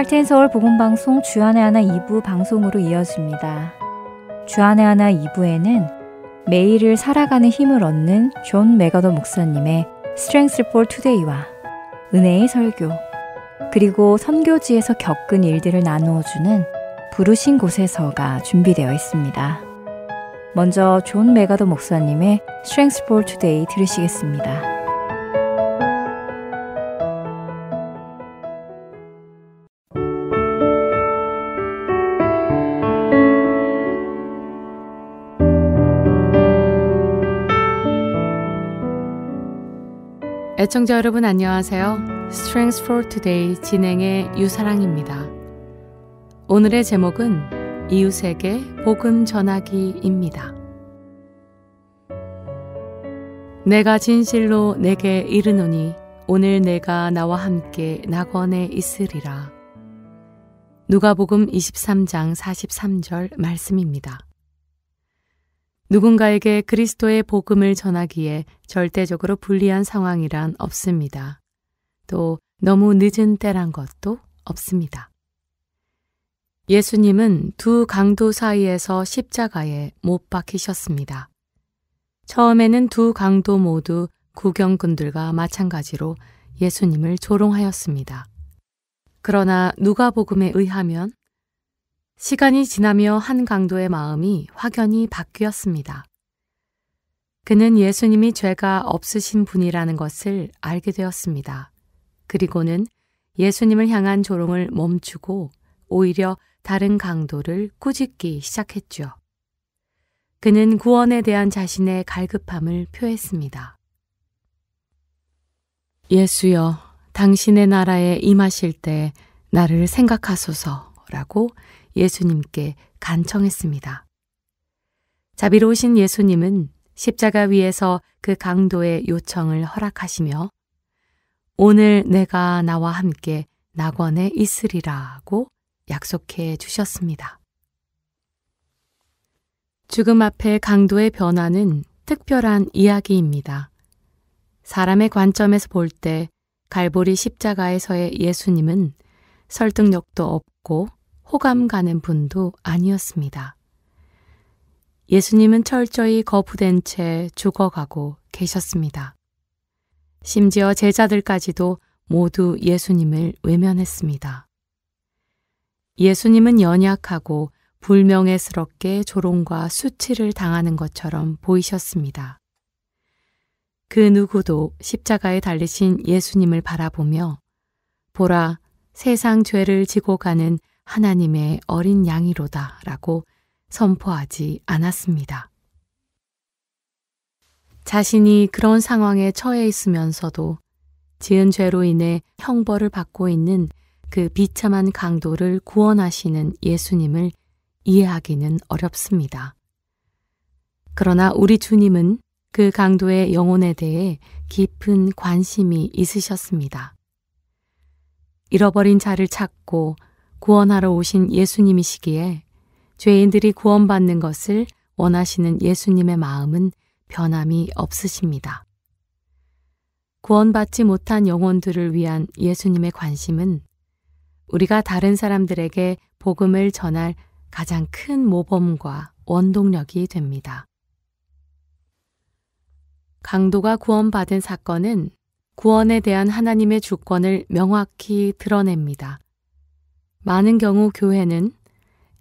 할텐서울 복음방송 주안의 하나 2부 방송으로 이어집니다. 주안의 하나 2부에는 매일을 살아가는 힘을 얻는 존 맥어더 목사님의 Strength for Today와 은혜의 설교, 그리고 선교지에서 겪은 일들을 나누어주는 부르신 곳에서가 준비되어 있습니다. 먼저 존 맥어더 목사님의 Strength for Today 들으시겠습니다. 애청자 여러분 안녕하세요. Strength for Today 진행의 유사랑입니다. 오늘의 제목은 이웃에게 복음 전하기입니다. 내가 진실로 내게 이르노니 오늘 내가 나와 함께 낙원에 있으리라. 누가복음 23장 43절 말씀입니다. 누군가에게 그리스도의 복음을 전하기에 절대적으로 불리한 상황이란 없습니다. 또 너무 늦은 때란 것도 없습니다. 예수님은 두 강도 사이에서 십자가에 못 박히셨습니다. 처음에는 두 강도 모두 구경꾼들과 마찬가지로 예수님을 조롱하였습니다. 그러나 누가복음에 의하면 시간이 지나며 한 강도의 마음이 확연히 바뀌었습니다. 그는 예수님이 죄가 없으신 분이라는 것을 알게 되었습니다. 그리고는 예수님을 향한 조롱을 멈추고 오히려 다른 강도를 꾸짖기 시작했죠. 그는 구원에 대한 자신의 갈급함을 표했습니다. 예수여, 당신의 나라에 임하실 때 나를 생각하소서라고 예수님께 간청했습니다. 자비로우신 예수님은 십자가 위에서 그 강도의 요청을 허락하시며 오늘 내가 나와 함께 낙원에 있으리라고 약속해 주셨습니다. 죽음 앞에 강도의 변화는 특별한 이야기입니다. 사람의 관점에서 볼 때 갈보리 십자가에서의 예수님은 설득력도 없고 호감 가는 분도 아니었습니다. 예수님은 철저히 거부된 채 죽어가고 계셨습니다. 심지어 제자들까지도 모두 예수님을 외면했습니다. 예수님은 연약하고 불명예스럽게 조롱과 수치를 당하는 것처럼 보이셨습니다. 그 누구도 십자가에 달리신 예수님을 바라보며 보라, 세상 죄를 지고 가는 하나님의 어린 양이로다 라고 선포하지 않았습니다. 자신이 그런 상황에 처해 있으면서도 지은 죄로 인해 형벌을 받고 있는 그 비참한 강도를 구원하시는 예수님을 이해하기는 어렵습니다. 그러나 우리 주님은 그 강도의 영혼에 대해 깊은 관심이 있으셨습니다. 잃어버린 자를 찾고 구원하러 오신 예수님이시기에 죄인들이 구원받는 것을 원하시는 예수님의 마음은 변함이 없으십니다. 구원받지 못한 영혼들을 위한 예수님의 관심은 우리가 다른 사람들에게 복음을 전할 가장 큰 모범과 원동력이 됩니다. 강도가 구원받은 사건은 구원에 대한 하나님의 주권을 명확히 드러냅니다. 많은 경우 교회는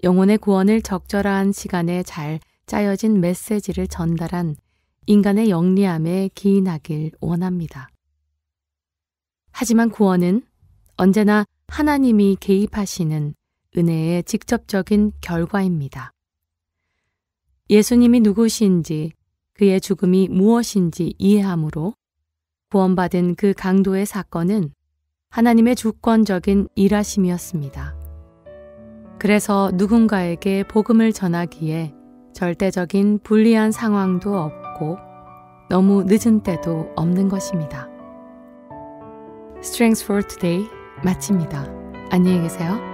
영혼의 구원을 적절한 시간에 잘 짜여진 메시지를 전달한 인간의 영리함에 기인하길 원합니다. 하지만 구원은 언제나 하나님이 개입하시는 은혜의 직접적인 결과입니다. 예수님이 누구신지 그의 죽음이 무엇인지 이해함으로 구원받은 그 강도의 사건은 하나님의 주권적인 일하심이었습니다. 그래서 누군가에게 복음을 전하기에 절대적인 불리한 상황도 없고 너무 늦은 때도 없는 것입니다. Strength for Today 마칩니다. 안녕히 계세요.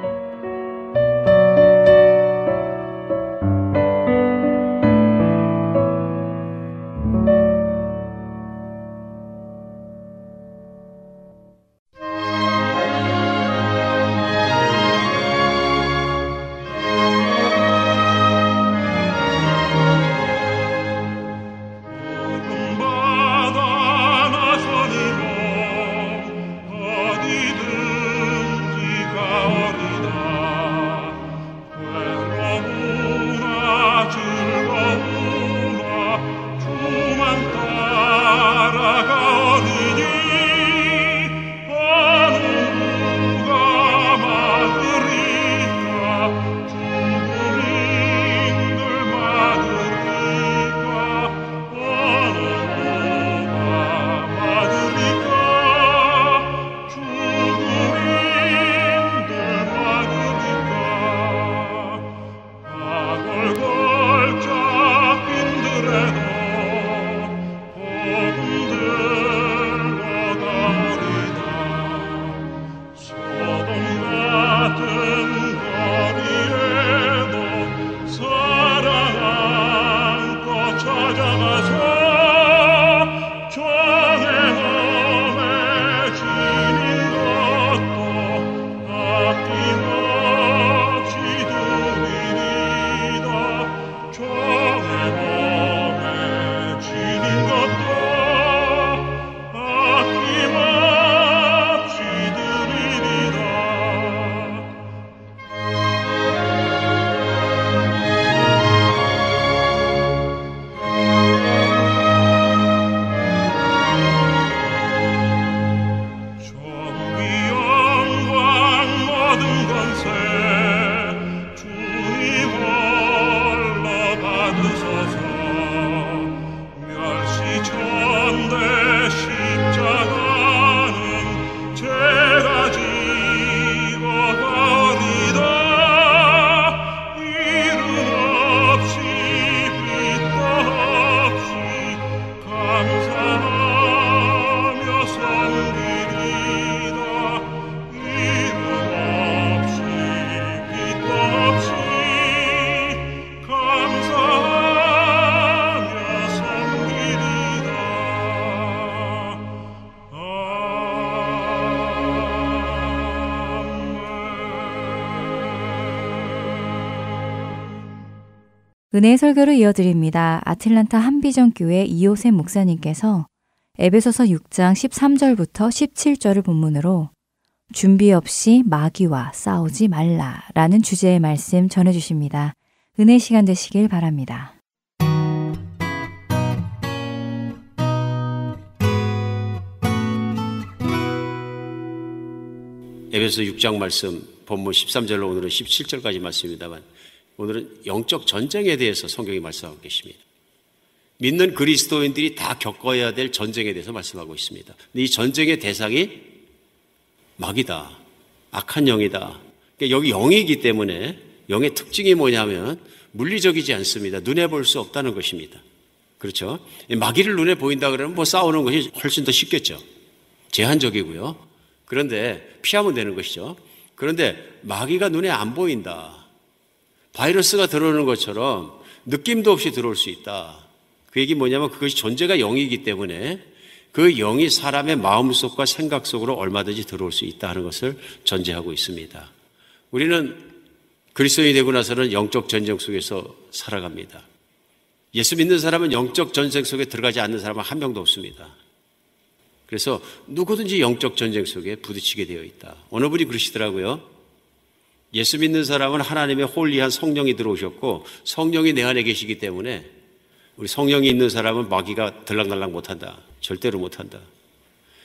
은혜의 설교를 이어드립니다. 아틀란타 한비전교회 이호셉 목사님께서 에베소서 6장 13절부터 17절을 본문으로 준비 없이 마귀와 싸우지 말라라는 주제의 말씀 전해주십니다. 은혜 시간 되시길 바랍니다. 에베소 6장 말씀 본문 13절로 오늘은 17절까지 말씀입니다만 오늘은 영적 전쟁에 대해서 성경이 말씀하고 계십니다. 믿는 그리스도인들이 다 겪어야 될 전쟁에 대해서 말씀하고 있습니다. 근데 이 전쟁의 대상이 마귀다, 악한 영이다. 그러니까 여기 영이기 때문에 영의 특징이 뭐냐면 물리적이지 않습니다. 눈에 볼 수 없다는 것입니다. 그렇죠? 마귀를 눈에 보인다 그러면 뭐 싸우는 것이 훨씬 더 쉽겠죠. 제한적이고요. 그런데 피하면 되는 것이죠. 그런데 마귀가 눈에 안 보인다. 바이러스가 들어오는 것처럼 느낌도 없이 들어올 수 있다. 그 얘기 뭐냐면 그것이 존재가 영이기 때문에 그 영이 사람의 마음속과 생각 속으로 얼마든지 들어올 수 있다 하는 것을 전제하고 있습니다. 우리는 그리스도인이 되고 나서는 영적 전쟁 속에서 살아갑니다. 예수 믿는 사람은 영적 전쟁 속에 들어가지 않는 사람은 한 명도 없습니다. 그래서 누구든지 영적 전쟁 속에 부딪히게 되어 있다. 어느 분이 그러시더라고요. 예수 믿는 사람은 하나님의 홀리한 성령이 들어오셨고 성령이 내 안에 계시기 때문에 우리 성령이 있는 사람은 마귀가 들락날락 못한다. 절대로 못한다.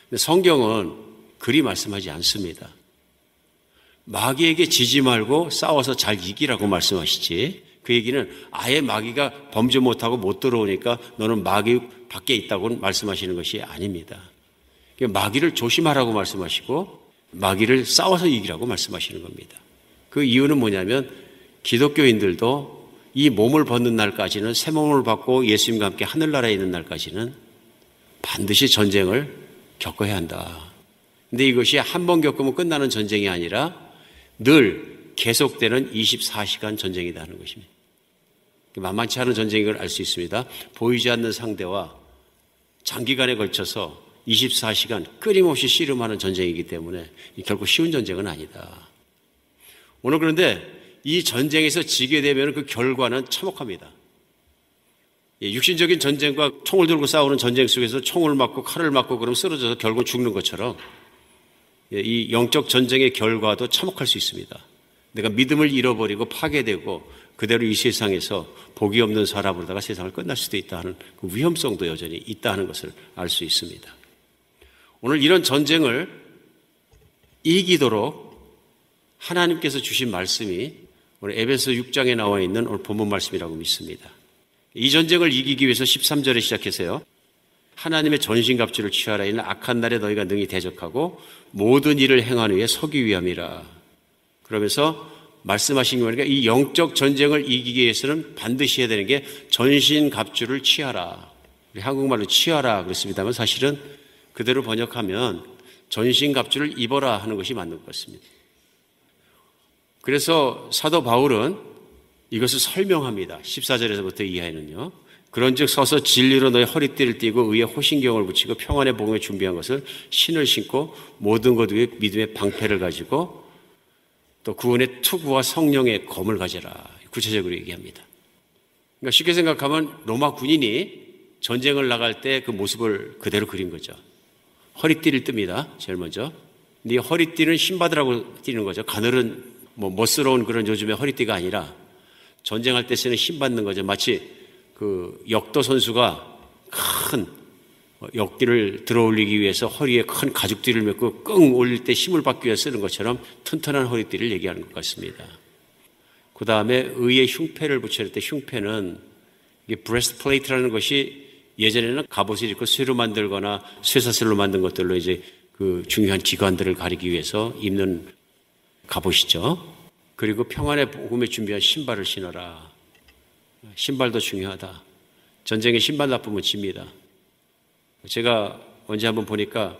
근데 성경은 그리 말씀하지 않습니다. 마귀에게 지지 말고 싸워서 잘 이기라고 말씀하시지, 그 얘기는 아예 마귀가 범죄 못하고 못 들어오니까 너는 마귀 밖에 있다고 말씀하시는 것이 아닙니다. 마귀를 조심하라고 말씀하시고 마귀를 싸워서 이기라고 말씀하시는 겁니다. 그 이유는 뭐냐면 기독교인들도 이 몸을 벗는 날까지는, 새 몸을 받고 예수님과 함께 하늘나라에 있는 날까지는 반드시 전쟁을 겪어야 한다. 근데 이것이 한 번 겪으면 끝나는 전쟁이 아니라 늘 계속되는 24시간 전쟁이다 하는 것입니다. 만만치 않은 전쟁인 걸 알 수 있습니다. 보이지 않는 상대와 장기간에 걸쳐서 24시간 끊임없이 씨름하는 전쟁이기 때문에 결코 쉬운 전쟁은 아니다. 오늘 그런데 이 전쟁에서 지게 되면 그 결과는 참혹합니다. 육신적인 전쟁과 총을 들고 싸우는 전쟁 속에서 총을 맞고 칼을 맞고 그러면 쓰러져서 결국 죽는 것처럼 이 영적 전쟁의 결과도 참혹할 수 있습니다. 내가 믿음을 잃어버리고 파괴되고 그대로 이 세상에서 복이 없는 사람으로다가 세상을 끝날 수도 있다 하는 그 위험성도 여전히 있다 하는 것을 알 수 있습니다. 오늘 이런 전쟁을 이기도록 하나님께서 주신 말씀이 오늘 에베소 6장에 나와 있는 오늘 본문 말씀이라고 믿습니다. 이 전쟁을 이기기 위해서 13절에 시작해서요. 하나님의 전신갑주를 취하라. 이는 악한 날에 너희가 능히 대적하고 모든 일을 행한 후에 서기 위함이라. 그러면서 말씀하신 게 뭐니까 이 영적 전쟁을 이기기 위해서는 반드시 해야 되는 게 전신갑주를 취하라. 우리 한국말로 취하라 그랬습니다만 사실은 그대로 번역하면 전신갑주를 입어라 하는 것이 맞는 것 같습니다. 그래서 사도 바울은 이것을 설명합니다. 14절에서부터 이하에는요. 그런즉 서서 진리로 너의 허리띠를 띠고 의의 호신경을 붙이고 평안의 복음에 준비한 것을 신을 신고 모든 것 위에 믿음의 방패를 가지고 또 구원의 투구와 성령의 검을 가져라. 구체적으로 얘기합니다. 그러니까 쉽게 생각하면 로마 군인이 전쟁을 나갈 때 그 모습을 그대로 그린 거죠. 허리띠를 뜹니다. 제일 먼저. 근데 이 허리띠는 신받으라고 띠는 거죠. 가늘은 멋스러운 그런 요즘의 허리띠가 아니라 전쟁할 때 쓰는 신받는 거죠. 마치 그 역도 선수가 큰 역띠를 들어올리기 위해서 허리에 큰 가죽띠를 메고 끙 올릴 때 힘을 받기 위해 쓰는 것처럼 튼튼한 허리띠를 얘기하는 것 같습니다. 그 다음에 의의 흉패를 붙일 때 흉패는 이게 브레스트 플레이트라는 것이 예전에는 갑옷을 입고 쇠로 만들거나 쇠사슬로 만든 것들로 이제 그 중요한 기관들을 가리기 위해서 입는 갑옷이죠. 그리고 평안의 복음에 준비한 신발을 신어라. 신발도 중요하다. 전쟁에 신발 나쁘면 집니다. 제가 언제 한번 보니까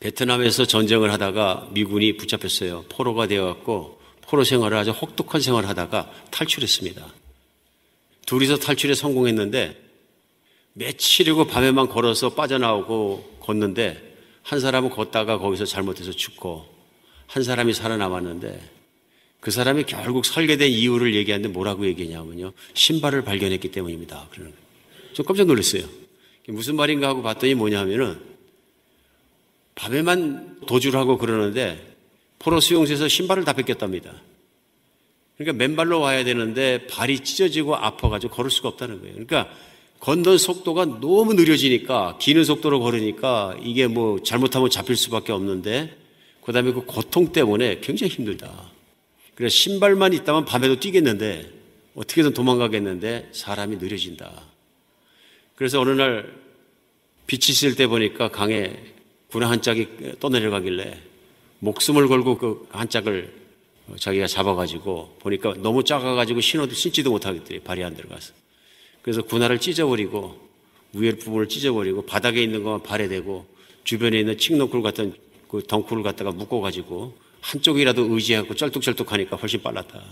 베트남에서 전쟁을 하다가 미군이 붙잡혔어요. 포로가 되어갖고 포로 생활을 아주 혹독한 생활을 하다가 탈출했습니다. 둘이서 탈출에 성공했는데 며칠이고 밤에만 걸어서 빠져나오고 걷는데 한 사람은 걷다가 거기서 잘못해서 죽고 한 사람이 살아남았는데 그 사람이 결국 설계된 이유를 얘기하는데 뭐라고 얘기하냐면요. 신발을 발견했기 때문입니다. 그러는 거예요. 좀 깜짝 놀랐어요. 무슨 말인가 하고 봤더니 뭐냐면은 밤에만 도주를 하고 그러는데 포로 수용소에서 신발을 다 뺏겼답니다. 그러니까 맨발로 와야 되는데 발이 찢어지고 아파가지고 걸을 수가 없다는 거예요. 그러니까 걷는 속도가 너무 느려지니까 기는 속도로 걸으니까 이게 뭐 잘못하면 잡힐 수밖에 없는데 그다음에 그 고통 때문에 굉장히 힘들다. 그래서 신발만 있다면 밤에도 뛰겠는데 어떻게든 도망가겠는데 사람이 느려진다. 그래서 어느 날 빛이 있을 때 보니까 강에 군화 한 짝이 떠내려가길래 목숨을 걸고 그 한 짝을 자기가 잡아가지고 보니까 너무 작아가지고 신지도 못하겠더래. 발이 안 들어가서. 그래서 군화를 찢어버리고 위에 부분을 찢어버리고 바닥에 있는 것만 발에 대고 주변에 있는 칡넝쿨 같은 그 덩쿨을 갖다가 묶어가지고 한쪽이라도 의지하고 쩔뚝쩔뚝하니까 훨씬 빨랐다.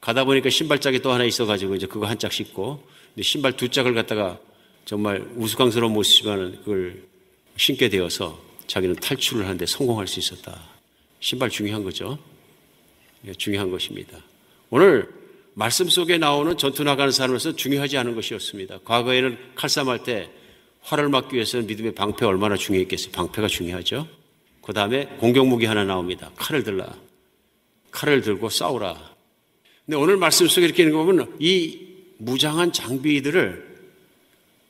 가다 보니까 신발짝이 또 하나 있어가지고 이제 그거 한 짝 신고 근데 신발 두 짝을 갖다가 정말 우스꽝스러운 모습이지만 그걸 신게 되어서 자기는 탈출을 하는데 성공할 수 있었다. 신발 중요한 거죠. 중요한 것입니다. 오늘 말씀 속에 나오는 전투 나가는 사람으로서 중요하지 않은 것이었습니다. 과거에는 칼싸움할 때 활을 막기 위해서는 믿음의 방패가 얼마나 중요했겠어요. 방패가 중요하죠. 그 다음에 공격무기 하나 나옵니다. 칼을 들라. 칼을 들고 싸우라. 근데 오늘 말씀 속에 이렇게 있는 거 보면 이 무장한 장비들을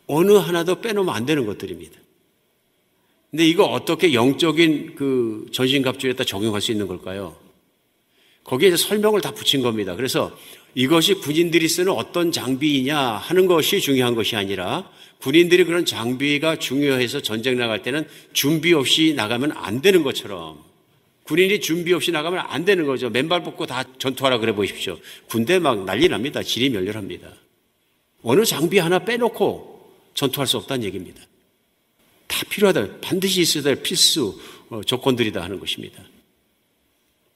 어느 하나도 빼놓으면 안 되는 것들입니다. 근데 이거 어떻게 영적인 그 전신갑주에다 적용할 수 있는 걸까요? 거기에 이제 설명을 다 붙인 겁니다. 그래서 이것이 군인들이 쓰는 어떤 장비이냐 하는 것이 중요한 것이 아니라 군인들이 그런 장비가 중요해서 전쟁 나갈 때는 준비 없이 나가면 안 되는 것처럼 군인이 준비 없이 나가면 안 되는 거죠. 맨발 벗고 다 전투하라 그래 보십시오. 군대 막 난리 납니다. 질이 멸렬합니다. 어느 장비 하나 빼놓고 전투할 수 없다는 얘기입니다. 다 필요하다. 반드시 있어야 될 필수 조건들이다 하는 것입니다.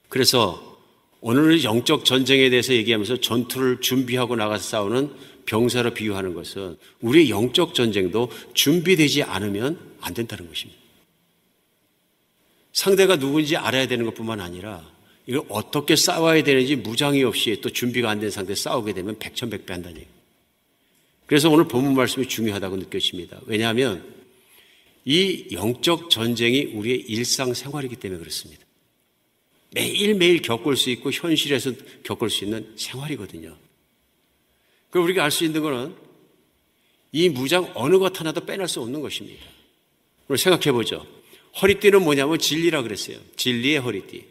그래서 오늘 영적 전쟁에 대해서 얘기하면서 전투를 준비하고 나가서 싸우는 병사로 비유하는 것은 우리의 영적 전쟁도 준비되지 않으면 안 된다는 것입니다. 상대가 누군지 알아야 되는 것뿐만 아니라 이걸 어떻게 싸워야 되는지 무장이 없이 또 준비가 안 된 상태에 싸우게 되면 백천백배 한다는 얘기예요. 그래서 오늘 본문 말씀이 중요하다고 느껴집니다. 왜냐하면 이 영적 전쟁이 우리의 일상생활이기 때문에 그렇습니다. 매일매일 겪을 수 있고 현실에서 겪을 수 있는 생활이거든요. 그럼 우리가 알 수 있는 것은 이 무장 어느 것 하나도 빼낼 수 없는 것입니다. 오늘 생각해 보죠. 허리띠는 뭐냐면 진리라 그랬어요. 진리의 허리띠.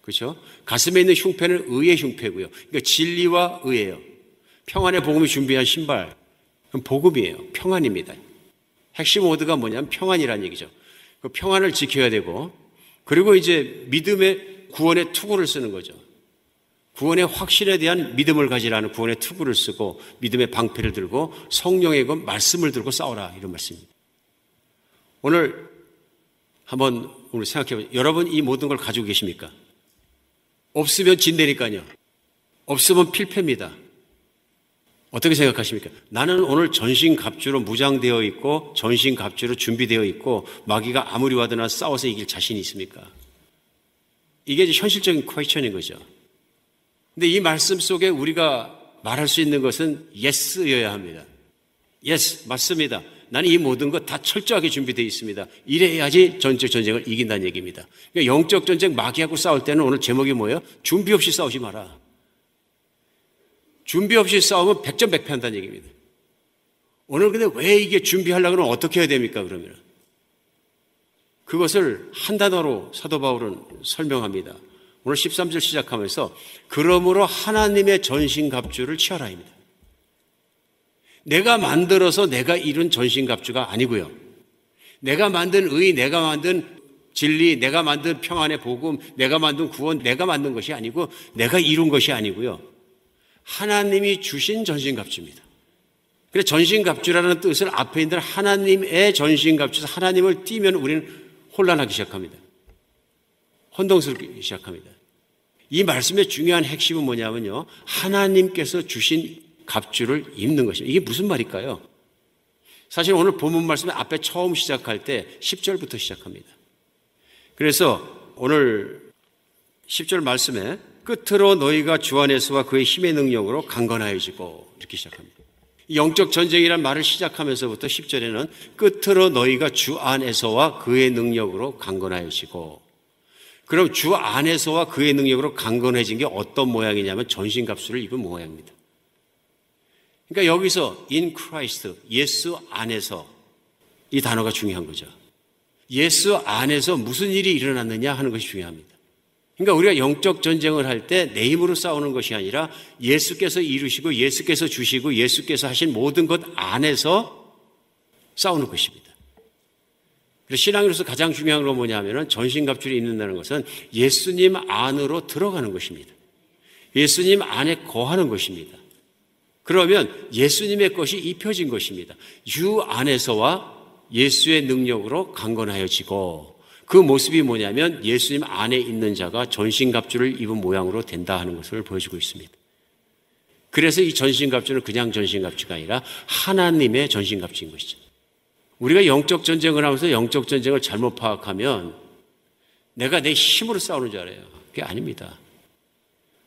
그렇죠? 가슴에 있는 흉패는 의의 흉패고요. 그러니까 진리와 의예요. 평안의 복음이 준비한 신발. 그럼 복음이에요. 평안입니다. 핵심 워드가 뭐냐면 평안이라는 얘기죠. 그 평안을 지켜야 되고 그리고 이제 믿음의 구원의 투구를 쓰는 거죠. 구원의 확신에 대한 믿음을 가지라는 구원의 투구를 쓰고 믿음의 방패를 들고 성령의 그 말씀을 들고 싸워라 이런 말씀입니다. 오늘 한번 우리 생각해 보죠. 여러분 이 모든 걸 가지고 계십니까? 없으면 진대니까요. 없으면 필패입니다. 어떻게 생각하십니까? 나는 오늘 전신갑주로 무장되어 있고 전신갑주로 준비되어 있고 마귀가 아무리 와도 싸워서 이길 자신이 있습니까? 이게 이제 현실적인 퀘스천인 거죠. 근데 이 말씀 속에 우리가 말할 수 있는 것은 예스여야 합니다. 예스, 맞습니다. 나는 이 모든 것 다 철저하게 준비되어 있습니다. 이래야지 전적 전쟁을 이긴다는 얘기입니다. 그러니까 영적 전쟁 마귀하고 싸울 때는 오늘 제목이 뭐예요? 준비 없이 싸우지 마라. 준비 없이 싸우면 백전백패한다는 얘기입니다. 오늘 근데 왜 이게 준비하려고 하면 어떻게 해야 됩니까? 그러면 그것을 한 단어로 사도 바울은 설명합니다. 오늘 13절 시작하면서 그러므로 하나님의 전신갑주를 취하라입니다. 내가 만들어서 내가 이룬 전신갑주가 아니고요. 내가 만든 의, 내가 만든 진리, 내가 만든 평안의 복음, 내가 만든 구원, 내가 만든 것이 아니고 내가 이룬 것이 아니고요. 하나님이 주신 전신갑주입니다. 그래서 전신갑주라는 뜻을 앞에 있는 하나님의 전신갑주에서 하나님을 띄면 우리는 혼란하기 시작합니다. 혼동스럽기 시작합니다. 이 말씀의 중요한 핵심은 뭐냐면요. 하나님께서 주신 갑주를 입는 것입니다. 이게 무슨 말일까요? 사실 오늘 본문 말씀의 앞에 처음 시작할 때 10절부터 시작합니다. 그래서 오늘 10절 말씀에 끝으로 너희가 주 안에서와 그의 힘의 능력으로 강건하여지고, 이렇게 시작합니다. 영적 전쟁이란 말을 시작하면서부터 10절에는 끝으로 너희가 주 안에서와 그의 능력으로 강건하여지고, 그럼 주 안에서와 그의 능력으로 강건해진 게 어떤 모양이냐면 전신갑주를 입은 모양입니다. 그러니까 여기서 in Christ, 예수 안에서, 이 단어가 중요한 거죠. 예수 안에서 무슨 일이 일어났느냐 하는 것이 중요합니다. 그러니까 우리가 영적 전쟁을 할 때 내 힘으로 싸우는 것이 아니라 예수께서 이루시고 예수께서 주시고 예수께서 하신 모든 것 안에서 싸우는 것입니다. 그래서 신앙으로서 가장 중요한 건 뭐냐면 전신갑주를 입는다는 것은 예수님 안으로 들어가는 것입니다. 예수님 안에 거하는 것입니다. 그러면 예수님의 것이 입혀진 것입니다. 주 안에서와 예수의 능력으로 강건하여지고, 그 모습이 뭐냐면 예수님 안에 있는 자가 전신갑주를 입은 모양으로 된다 하는 것을 보여주고 있습니다. 그래서 이 전신갑주는 그냥 전신갑주가 아니라 하나님의 전신갑주인 것이죠. 우리가 영적 전쟁을 하면서 영적 전쟁을 잘못 파악하면 내가 내 힘으로 싸우는 줄 알아요. 그게 아닙니다.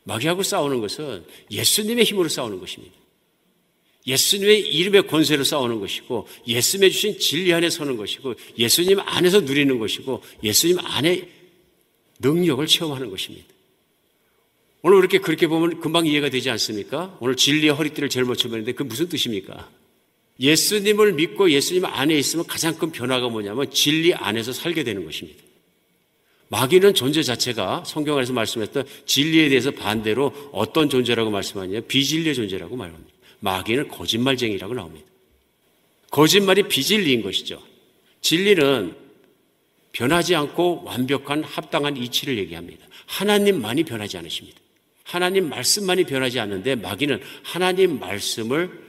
마귀하고 싸우는 것은 예수님의 힘으로 싸우는 것입니다. 예수님의 이름의 권세로 싸우는 것이고, 예수님의 주신 진리 안에 서는 것이고, 예수님 안에서 누리는 것이고, 예수님 안에 능력을 체험하는 것입니다. 오늘 그렇게 보면 금방 이해가 되지 않습니까? 오늘 진리의 허리띠를 제일 먼저 매는데 그게 무슨 뜻입니까? 예수님을 믿고 예수님 안에 있으면 가장 큰 변화가 뭐냐면 진리 안에서 살게 되는 것입니다. 마귀는 존재 자체가 성경 안에서 말씀했던 진리에 대해서 반대로 어떤 존재라고 말씀하냐? 비진리의 존재라고 말합니다. 마귀는 거짓말쟁이라고 나옵니다. 거짓말이 비진리인 것이죠. 진리는 변하지 않고 완벽한 합당한 이치를 얘기합니다. 하나님만이 변하지 않으십니다. 하나님 말씀만이 변하지 않는데 마귀는 하나님 말씀을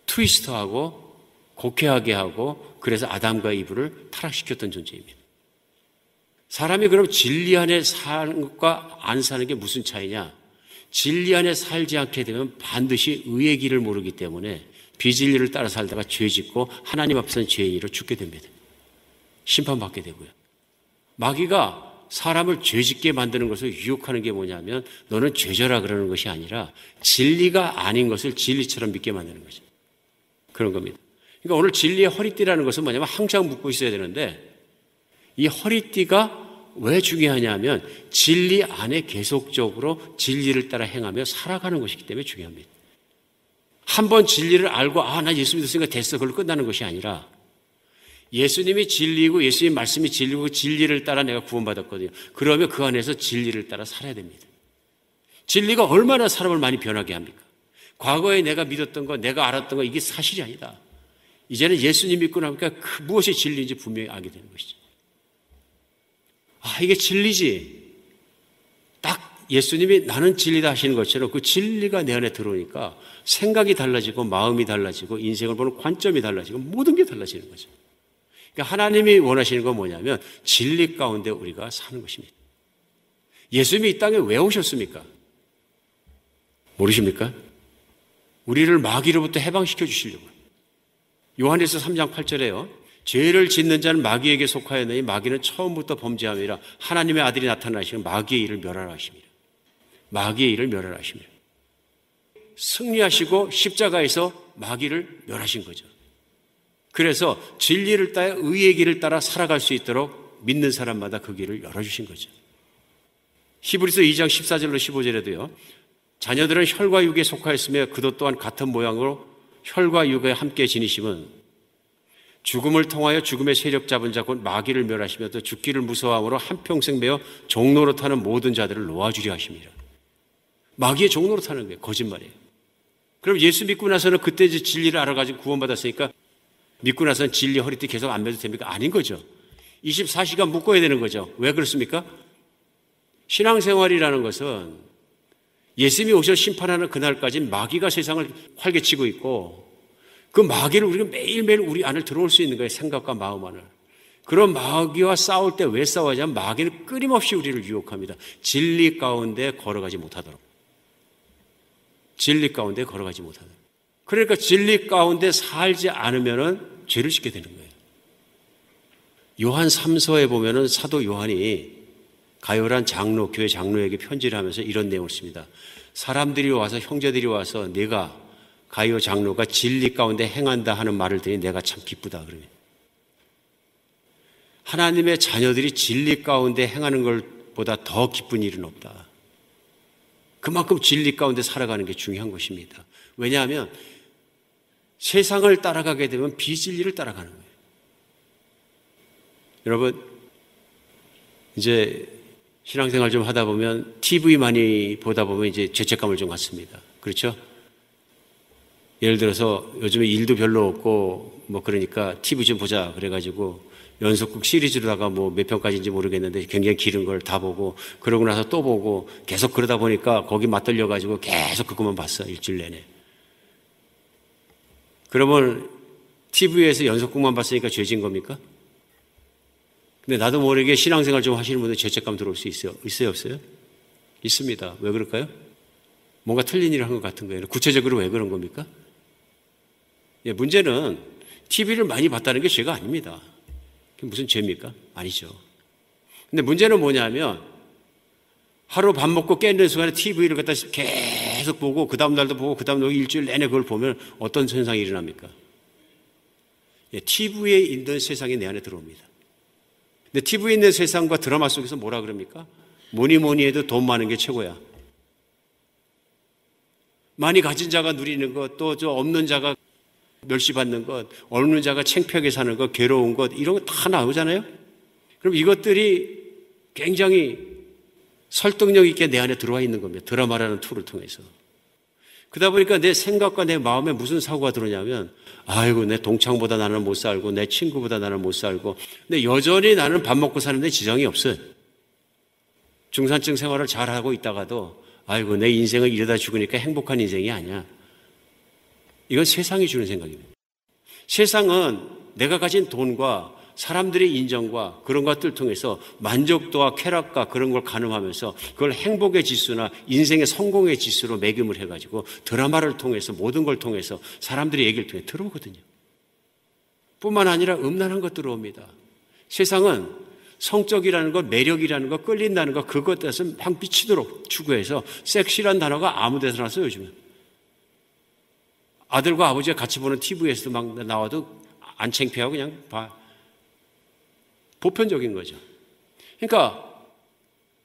트위스트하고 곡해하게 하고, 그래서 아담과 이브를 타락시켰던 존재입니다. 사람이 그럼 진리 안에 사는 것과 안 사는 게 무슨 차이냐? 진리 안에 살지 않게 되면 반드시 의의 길을 모르기 때문에 비진리를 따라 살다가 죄 짓고 하나님 앞에서는 죄인으로 죽게 됩니다. 심판받게 되고요. 마귀가 사람을 죄 짓게 만드는 것을 유혹하는 게 뭐냐면 너는 죄져라 그러는 것이 아니라 진리가 아닌 것을 진리처럼 믿게 만드는 거죠. 그런 겁니다. 그러니까 오늘 진리의 허리띠라는 것은 뭐냐면 항상 묶고 있어야 되는데, 이 허리띠가 왜 중요하냐면 진리 안에 계속적으로 진리를 따라 행하며 살아가는 것이기 때문에 중요합니다. 한번 진리를 알고 나 예수 믿었으니까 됐어, 그걸로 끝나는 것이 아니라 예수님이 진리고 예수님 말씀이 진리고 진리를 따라 내가 구원받았거든요. 그러면 그 안에서 진리를 따라 살아야 됩니다. 진리가 얼마나 사람을 많이 변하게 합니까? 과거에 내가 믿었던 거, 내가 알았던 거, 이게 사실이 아니다. 이제는 예수님 믿고 나니까 무엇이 진리인지 분명히 알게 되는 것이죠. 이게 진리지. 딱 예수님이 나는 진리다 하시는 것처럼 그 진리가 내 안에 들어오니까 생각이 달라지고 마음이 달라지고 인생을 보는 관점이 달라지고 모든 게 달라지는 거죠. 그러니까 하나님이 원하시는 건 뭐냐면 진리 가운데 우리가 사는 것입니다. 예수님이 이 땅에 왜 오셨습니까? 모르십니까? 우리를 마귀로부터 해방시켜 주시려고요. 요한일서 3장 8절에요. 죄를 짓는 자는 마귀에게 속하였느니 마귀는 처음부터 범죄함이라 하나님의 아들이 나타나시면 마귀의 일을 멸하라 하십니다. 마귀의 일을 멸하라 하십니다. 승리하시고 십자가에서 마귀를 멸하신 거죠. 그래서 진리를 따라 의의 길을 따라 살아갈 수 있도록 믿는 사람마다 그 길을 열어주신 거죠. 히브리서 2장 14절로 15절에도요. 자녀들은 혈과 육에 속하였으며 그도 또한 같은 모양으로 혈과 육에 함께 지니심은 죽음을 통하여 죽음의 세력 잡은 자 곧 마귀를 멸하시며 또 죽기를 무서워함으로 한평생 매어 종로로 타는 모든 자들을 놓아주려 하십니다. 마귀의 종로로 타는 거예요. 거짓말이에요. 그럼 예수 믿고 나서는 그때 이제 진리를 알아가지고 구원받았으니까 믿고 나서는 진리 허리띠 계속 안 매도 됩니까? 아닌 거죠. 24시간 묶어야 되는 거죠. 왜 그렇습니까? 신앙생활이라는 것은 예수님이 오셔 심판하는 그날까지 마귀가 세상을 활개치고 있고 그 마귀를 우리가 매일매일 우리 안을 들어올 수 있는 거예요. 생각과 마음 안을. 그런 마귀와 싸울 때 왜 싸우냐면 마귀는 끊임없이 우리를 유혹합니다. 진리 가운데 걸어가지 못하도록. 진리 가운데 걸어가지 못하도록. 그러니까 진리 가운데 살지 않으면은 죄를 짓게 되는 거예요. 요한 3서에 보면은 사도 요한이 가요란 장로, 교회 장로에게 편지를 하면서 이런 내용을 씁니다. 사람들이 와서, 형제들이 와서 내가 가요 장로가 진리 가운데 행한다 하는 말을 들으니 내가 참 기쁘다. 그러면 하나님의 자녀들이 진리 가운데 행하는 것보다 더 기쁜 일은 없다. 그만큼 진리 가운데 살아가는 게 중요한 것입니다. 왜냐하면 세상을 따라가게 되면 비진리를 따라가는 거예요. 여러분, 이제 신앙생활 좀 하다 보면 TV 많이 보다 보면 이제 죄책감을 좀 갖습니다. 그렇죠? 예를 들어서 요즘에 일도 별로 없고 뭐 그러니까 TV 좀 보자 그래가지고 연속극 시리즈로다가 뭐 몇 편까지인지 모르겠는데 굉장히 길은 걸 다 보고 그러고 나서 또 보고 계속 그러다 보니까 거기 맞들려가지고 계속 그것만 봤어. 일주일 내내. 그러면 TV에서 연속극만 봤으니까 죄진 겁니까? 근데 나도 모르게 신앙생활 좀 하시는 분들 죄책감 들어올 수 있어요. 있어요, 없어요? 있습니다. 왜 그럴까요? 뭔가 틀린 일을 한 것 같은 거예요. 구체적으로 왜 그런 겁니까? 예, 문제는 TV를 많이 봤다는 게 죄가 아닙니다. 그게 무슨 죄입니까? 아니죠. 근데 문제는 뭐냐면 하루 밥 먹고 깨는 순간에 TV를 갖다 계속 보고 그 다음 날도 보고 그 다음 날 일주일 내내 그걸 보면 어떤 현상이 일어납니까? 예, TV에 있는 세상이 내 안에 들어옵니다. 근데 TV에 있는 세상과 드라마 속에서 뭐라 그럽니까? 뭐니 해도 돈 많은 게 최고야. 많이 가진 자가 누리는 것, 또 저 없는 자가 멸시받는 것, 없는 자가 창피하게 사는 것, 괴로운 것, 이런 거 다 나오잖아요? 그럼 이것들이 굉장히 설득력 있게 내 안에 들어와 있는 겁니다. 드라마라는 툴을 통해서. 그러다 보니까 내 생각과 내 마음에 무슨 사고가 들어오냐면, 아이고, 내 동창보다 나는 못 살고, 내 친구보다 나는 못 살고, 근데 여전히 나는 밥 먹고 사는데 지장이 없어요. 중산층 생활을 잘하고 있다가도, 아이고, 내 인생을 이러다 죽으니까 행복한 인생이 아니야. 이건 세상이 주는 생각입니다. 세상은 내가 가진 돈과 사람들의 인정과 그런 것들 통해서 만족도와 쾌락과 그런 걸 가늠하면서 그걸 행복의 지수나 인생의 성공의 지수로 매김을 해가지고 드라마를 통해서 모든 걸 통해서 사람들의 얘기를 통해 들어오거든요. 뿐만 아니라 음란한 것 들어옵니다. 세상은 성적이라는 것, 매력이라는 것, 끌린다는 것, 그것에서 막 미치도록 추구해서 섹시란 단어가 아무 데서나 써요, 요즘은. 아들과 아버지가 같이 보는 TV에서도 막 나와도 안 창피하고 그냥 봐. 보편적인 거죠. 그러니까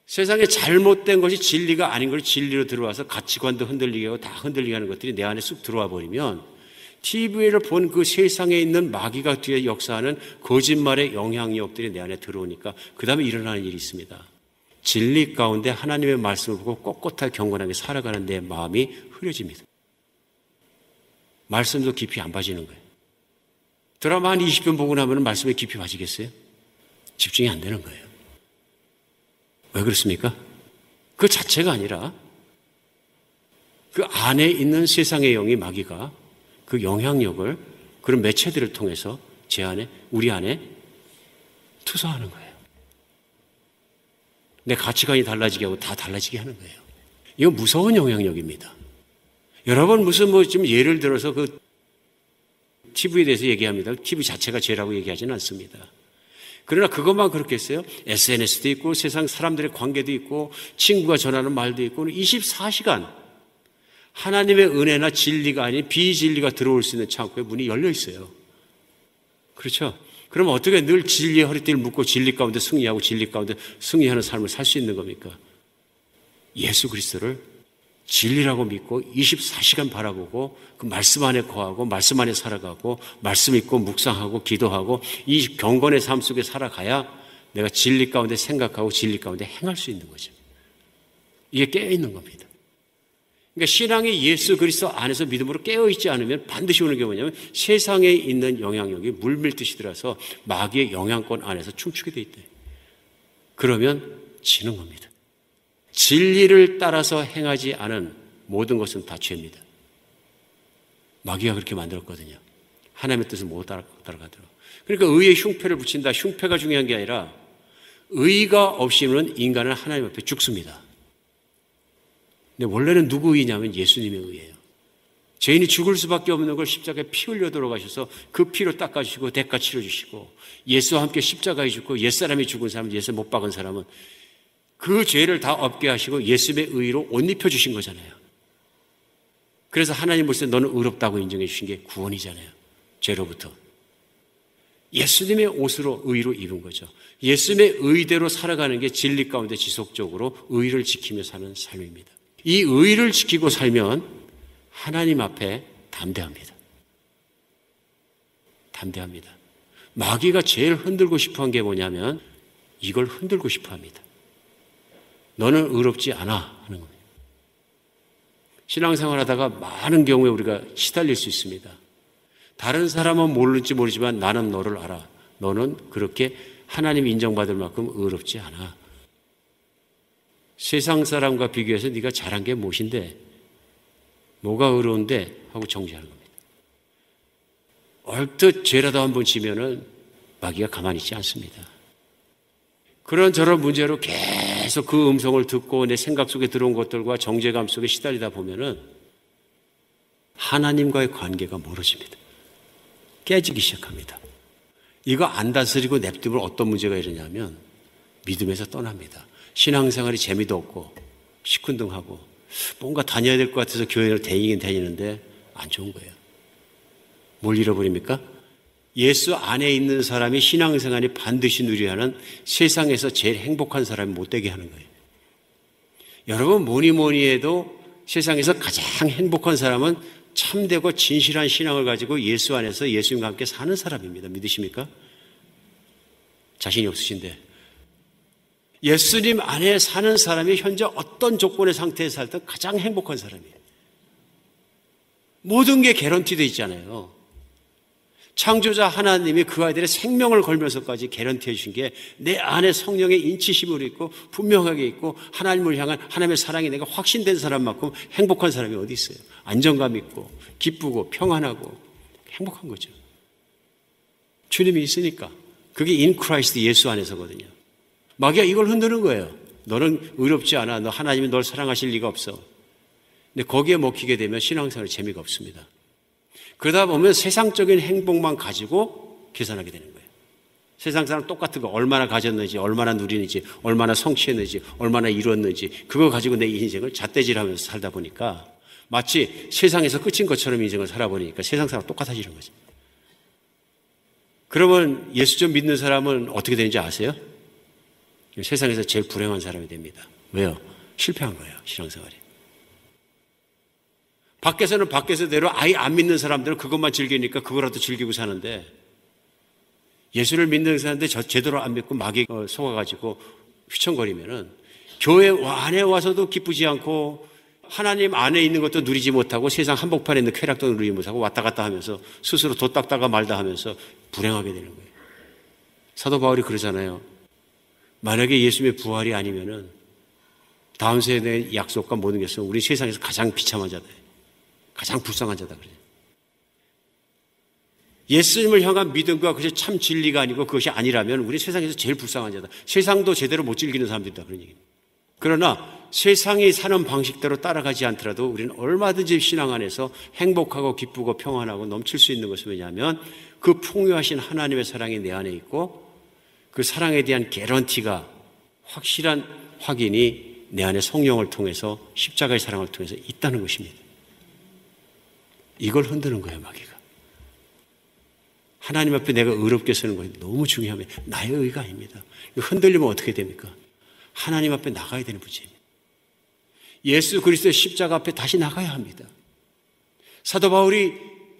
세상에 잘못된 것이 진리가 아닌 걸 진리로 들어와서 가치관도 흔들리게 하고 다 흔들리게 하는 것들이 내 안에 쑥 들어와 버리면 TV를 본 그 세상에 있는 마귀가 뒤에 역사하는 거짓말의 영향력들이 내 안에 들어오니까 그 다음에 일어나는 일이 있습니다. 진리 가운데 하나님의 말씀을 보고 꼿꼿하게 경건하게 살아가는 내 마음이 흐려집니다. 말씀도 깊이 안 빠지는 거예요. 드라마 한 20편 보고 나면 말씀에 깊이 빠지겠어요? 집중이 안 되는 거예요. 왜 그렇습니까? 그 자체가 아니라 그 안에 있는 세상의 영이 마귀가 그 영향력을 그런 매체들을 통해서 제 안에, 우리 안에 투사하는 거예요. 내 가치관이 달라지게 하고 다 달라지게 하는 거예요. 이거 무서운 영향력입니다. 여러분 무슨 지금 예를 들어서 그 TV에 대해서 얘기합니다. TV 자체가 죄라고 얘기하지는 않습니다. 그러나 그것만 그렇겠어요? SNS도 있고 세상 사람들의 관계도 있고 친구가 전하는 말도 있고 24시간 하나님의 은혜나 진리가 아닌 비진리가 들어올 수 있는 창고에 문이 열려 있어요. 그렇죠? 그럼 어떻게 늘 진리의 허리띠를 묶고 진리 가운데 승리하고 진리 가운데 승리하는 삶을 살 수 있는 겁니까? 예수 그리스도를 진리라고 믿고 24시간 바라보고 그 말씀 안에 거하고 말씀 안에 살아가고 말씀 읽고 묵상하고 기도하고 이 경건의 삶 속에 살아가야 내가 진리 가운데 생각하고 진리 가운데 행할 수 있는 거죠. 이게 깨어있는 겁니다. 그러니까 신앙이 예수 그리스도 안에서 믿음으로 깨어있지 않으면 반드시 오는 게 뭐냐면 세상에 있는 영향력이 물밀듯이 들어서 마귀의 영향권 안에서 춤추게 돼 있대요. 그러면 지는 겁니다. 진리를 따라서 행하지 않은 모든 것은 다 죄입니다. 마귀가 그렇게 만들었거든요. 하나님의 뜻을 못 따라가도록. 그러니까 의에 흉패를 붙인다. 흉패가 중요한 게 아니라 의가 없이는 인간은 하나님 앞에 죽습니다. 근데 원래는 누구 의냐면 예수님의 의예요. 죄인이 죽을 수밖에 없는 걸 십자가에 피 흘려 돌아가셔서 그 피로 닦아주시고 대가 치러주시고 예수와 함께 십자가에 죽고 옛사람이 죽은 사람은 예수 못 박은 사람은 그 죄를 다 없게 하시고 예수님의 의로 옷 입혀주신 거잖아요. 그래서 하나님 볼때 너는 의롭다고 인정해 주신 게 구원이잖아요. 죄로부터. 예수님의 옷으로 의로 입은 거죠. 예수님의 의대로 살아가는 게 진리 가운데 지속적으로 의를 지키며 사는 삶입니다. 이 의를 지키고 살면 하나님 앞에 담대합니다. 담대합니다. 마귀가 제일 흔들고 싶어 한 게 뭐냐면 이걸 흔들고 싶어 합니다. 너는 의롭지 않아 하는 겁니다. 신앙생활 하다가 많은 경우에 우리가 시달릴 수 있습니다. 다른 사람은 모를지 모르지만 나는 너를 알아. 너는 그렇게 하나님 인정받을 만큼 의롭지 않아. 세상 사람과 비교해서 네가 잘한 게 무엇인데, 뭐가 의로운데 하고 정죄하는 겁니다. 얼뜻 죄라도 한번 지면은 마귀가 가만히 있지 않습니다. 그런저런 문제로 계속 그 음성을 듣고 내 생각 속에 들어온 것들과 정죄감 속에 시달리다 보면은 하나님과의 관계가 멀어집니다. 깨지기 시작합니다. 이거 안 다스리고 냅두면 어떤 문제가 일어나냐면 믿음에서 떠납니다. 신앙생활이 재미도 없고 시큰둥하고 뭔가 다녀야 될 것 같아서 교회를 다니긴 다니는데 안 좋은 거예요. 뭘 잃어버립니까? 예수 안에 있는 사람이 신앙생활이 반드시 누려야 하는 세상에서 제일 행복한 사람이 못 되게 하는 거예요. 여러분 뭐니 해도 세상에서 가장 행복한 사람은 참되고 진실한 신앙을 가지고 예수 안에서 예수님과 함께 사는 사람입니다. 믿으십니까? 자신이 없으신데 예수님 안에 사는 사람이 현재 어떤 조건의 상태에 살든 가장 행복한 사람이에요. 모든 게 개런티되어 있잖아요. 창조자 하나님이 그 아이들의 생명을 걸면서까지 개런티해 주신 게 내 안에 성령의 인치심으로 있고 분명하게 있고 하나님을 향한 하나님의 사랑이 내가 확신된 사람만큼 행복한 사람이 어디 있어요? 안정감 있고 기쁘고 평안하고 행복한 거죠. 주님이 있으니까. 그게 in Christ 예수 안에서거든요. 마귀가 이걸 흔드는 거예요. 너는 의롭지 않아. 너 하나님이 널 사랑하실 리가 없어. 근데 거기에 먹히게 되면 신앙생활에 재미가 없습니다. 그러다 보면 세상적인 행복만 가지고 계산하게 되는 거예요. 세상 사람 똑같은 거 얼마나 가졌는지, 얼마나 누리는지, 얼마나 성취했는지, 얼마나 이뤘는지 그거 가지고 내 인생을 잣대질하면서 살다 보니까 마치 세상에서 끝인 것처럼 인생을 살아보니까 세상 사람 똑같아지는 거죠. 그러면 예수 좀 믿는 사람은 어떻게 되는지 아세요? 세상에서 제일 불행한 사람이 됩니다. 왜요? 실패한 거예요. 신앙생활이. 밖에서는 밖에서대로 아예 안 믿는 사람들은 그것만 즐기니까 그거라도 즐기고 사는데 예수를 믿는 사람인데 제대로 안 믿고 마귀 속아가지고 휘청거리면은 교회 안에 와서도 기쁘지 않고 하나님 안에 있는 것도 누리지 못하고 세상 한복판에 있는 쾌락도 누리지 못하고 왔다 갔다 하면서 스스로 도 닦다가 말다 하면서 불행하게 되는 거예요. 사도 바울이 그러잖아요. 만약에 예수님의 부활이 아니면은 다음 세대의 약속과 모든 게 있으면 우리 세상에서 가장 비참한 자다. 가장 불쌍한 자다 그래요. 예수님을 향한 믿음과 그것이 참 진리가 아니고 그것이 아니라면 우리 세상에서 제일 불쌍한 자다. 세상도 제대로 못 즐기는 사람들이다 그런 얘기입니다. 그러나 세상이 사는 방식대로 따라가지 않더라도 우리는 얼마든지 신앙 안에서 행복하고 기쁘고 평안하고 넘칠 수 있는 것은 왜냐하면 그 풍요하신 하나님의 사랑이 내 안에 있고 그 사랑에 대한 개런티가 확실한 확인이 내 안에 성령을 통해서 십자가의 사랑을 통해서 있다는 것입니다. 이걸 흔드는 거예요, 마귀가. 하나님 앞에 내가 의롭게 서는 것이 너무 중요합니다. 나의 의가 아닙니다. 흔들리면 어떻게 됩니까? 하나님 앞에 나가야 되는 문제입니다. 예수 그리스도의 십자가 앞에 다시 나가야 합니다. 사도 바울이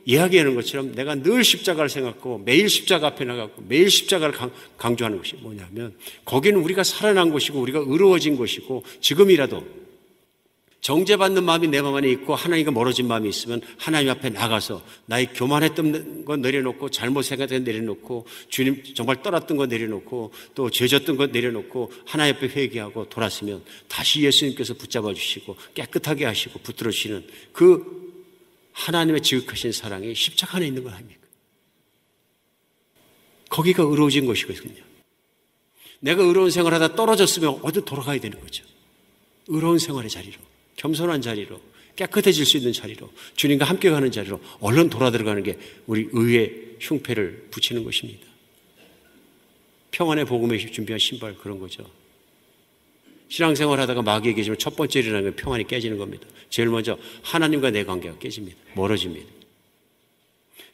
이야기하는 것처럼 내가 늘 십자가를 생각하고 매일 십자가 앞에 나가고 매일 십자가를 강조하는 것이 뭐냐면 거기는 우리가 살아난 것이고 우리가 의로워진 것이고 지금이라도 정죄받는 마음이 내 마음 안에 있고 하나님과 멀어진 마음이 있으면 하나님 앞에 나가서 나의 교만했던 거 내려놓고 잘못 생각했던 거 내려놓고 주님 정말 떠났던 거 내려놓고 또 죄졌던 거 내려놓고 하나님 앞에 회개하고 돌았으면 다시 예수님께서 붙잡아 주시고 깨끗하게 하시고 붙들어 주시는 그 하나님의 지극하신 사랑이 십자가 안에 있는 거 아닙니까? 거기가 의로워진 것이거든요. 내가 의로운 생활하다 떨어졌으면 어디 돌아가야 되는 거죠. 의로운 생활의 자리로, 겸손한 자리로, 깨끗해질 수 있는 자리로, 주님과 함께 가는 자리로 얼른 돌아 들어가는 게 우리 의의 흉패를 붙이는 것입니다. 평안의 복음에 준비한 신발 그런 거죠. 신앙생활 하다가 마귀에 계시면 첫 번째 일어나는 건 평안이 깨지는 겁니다. 제일 먼저 하나님과 내 관계가 깨집니다. 멀어집니다.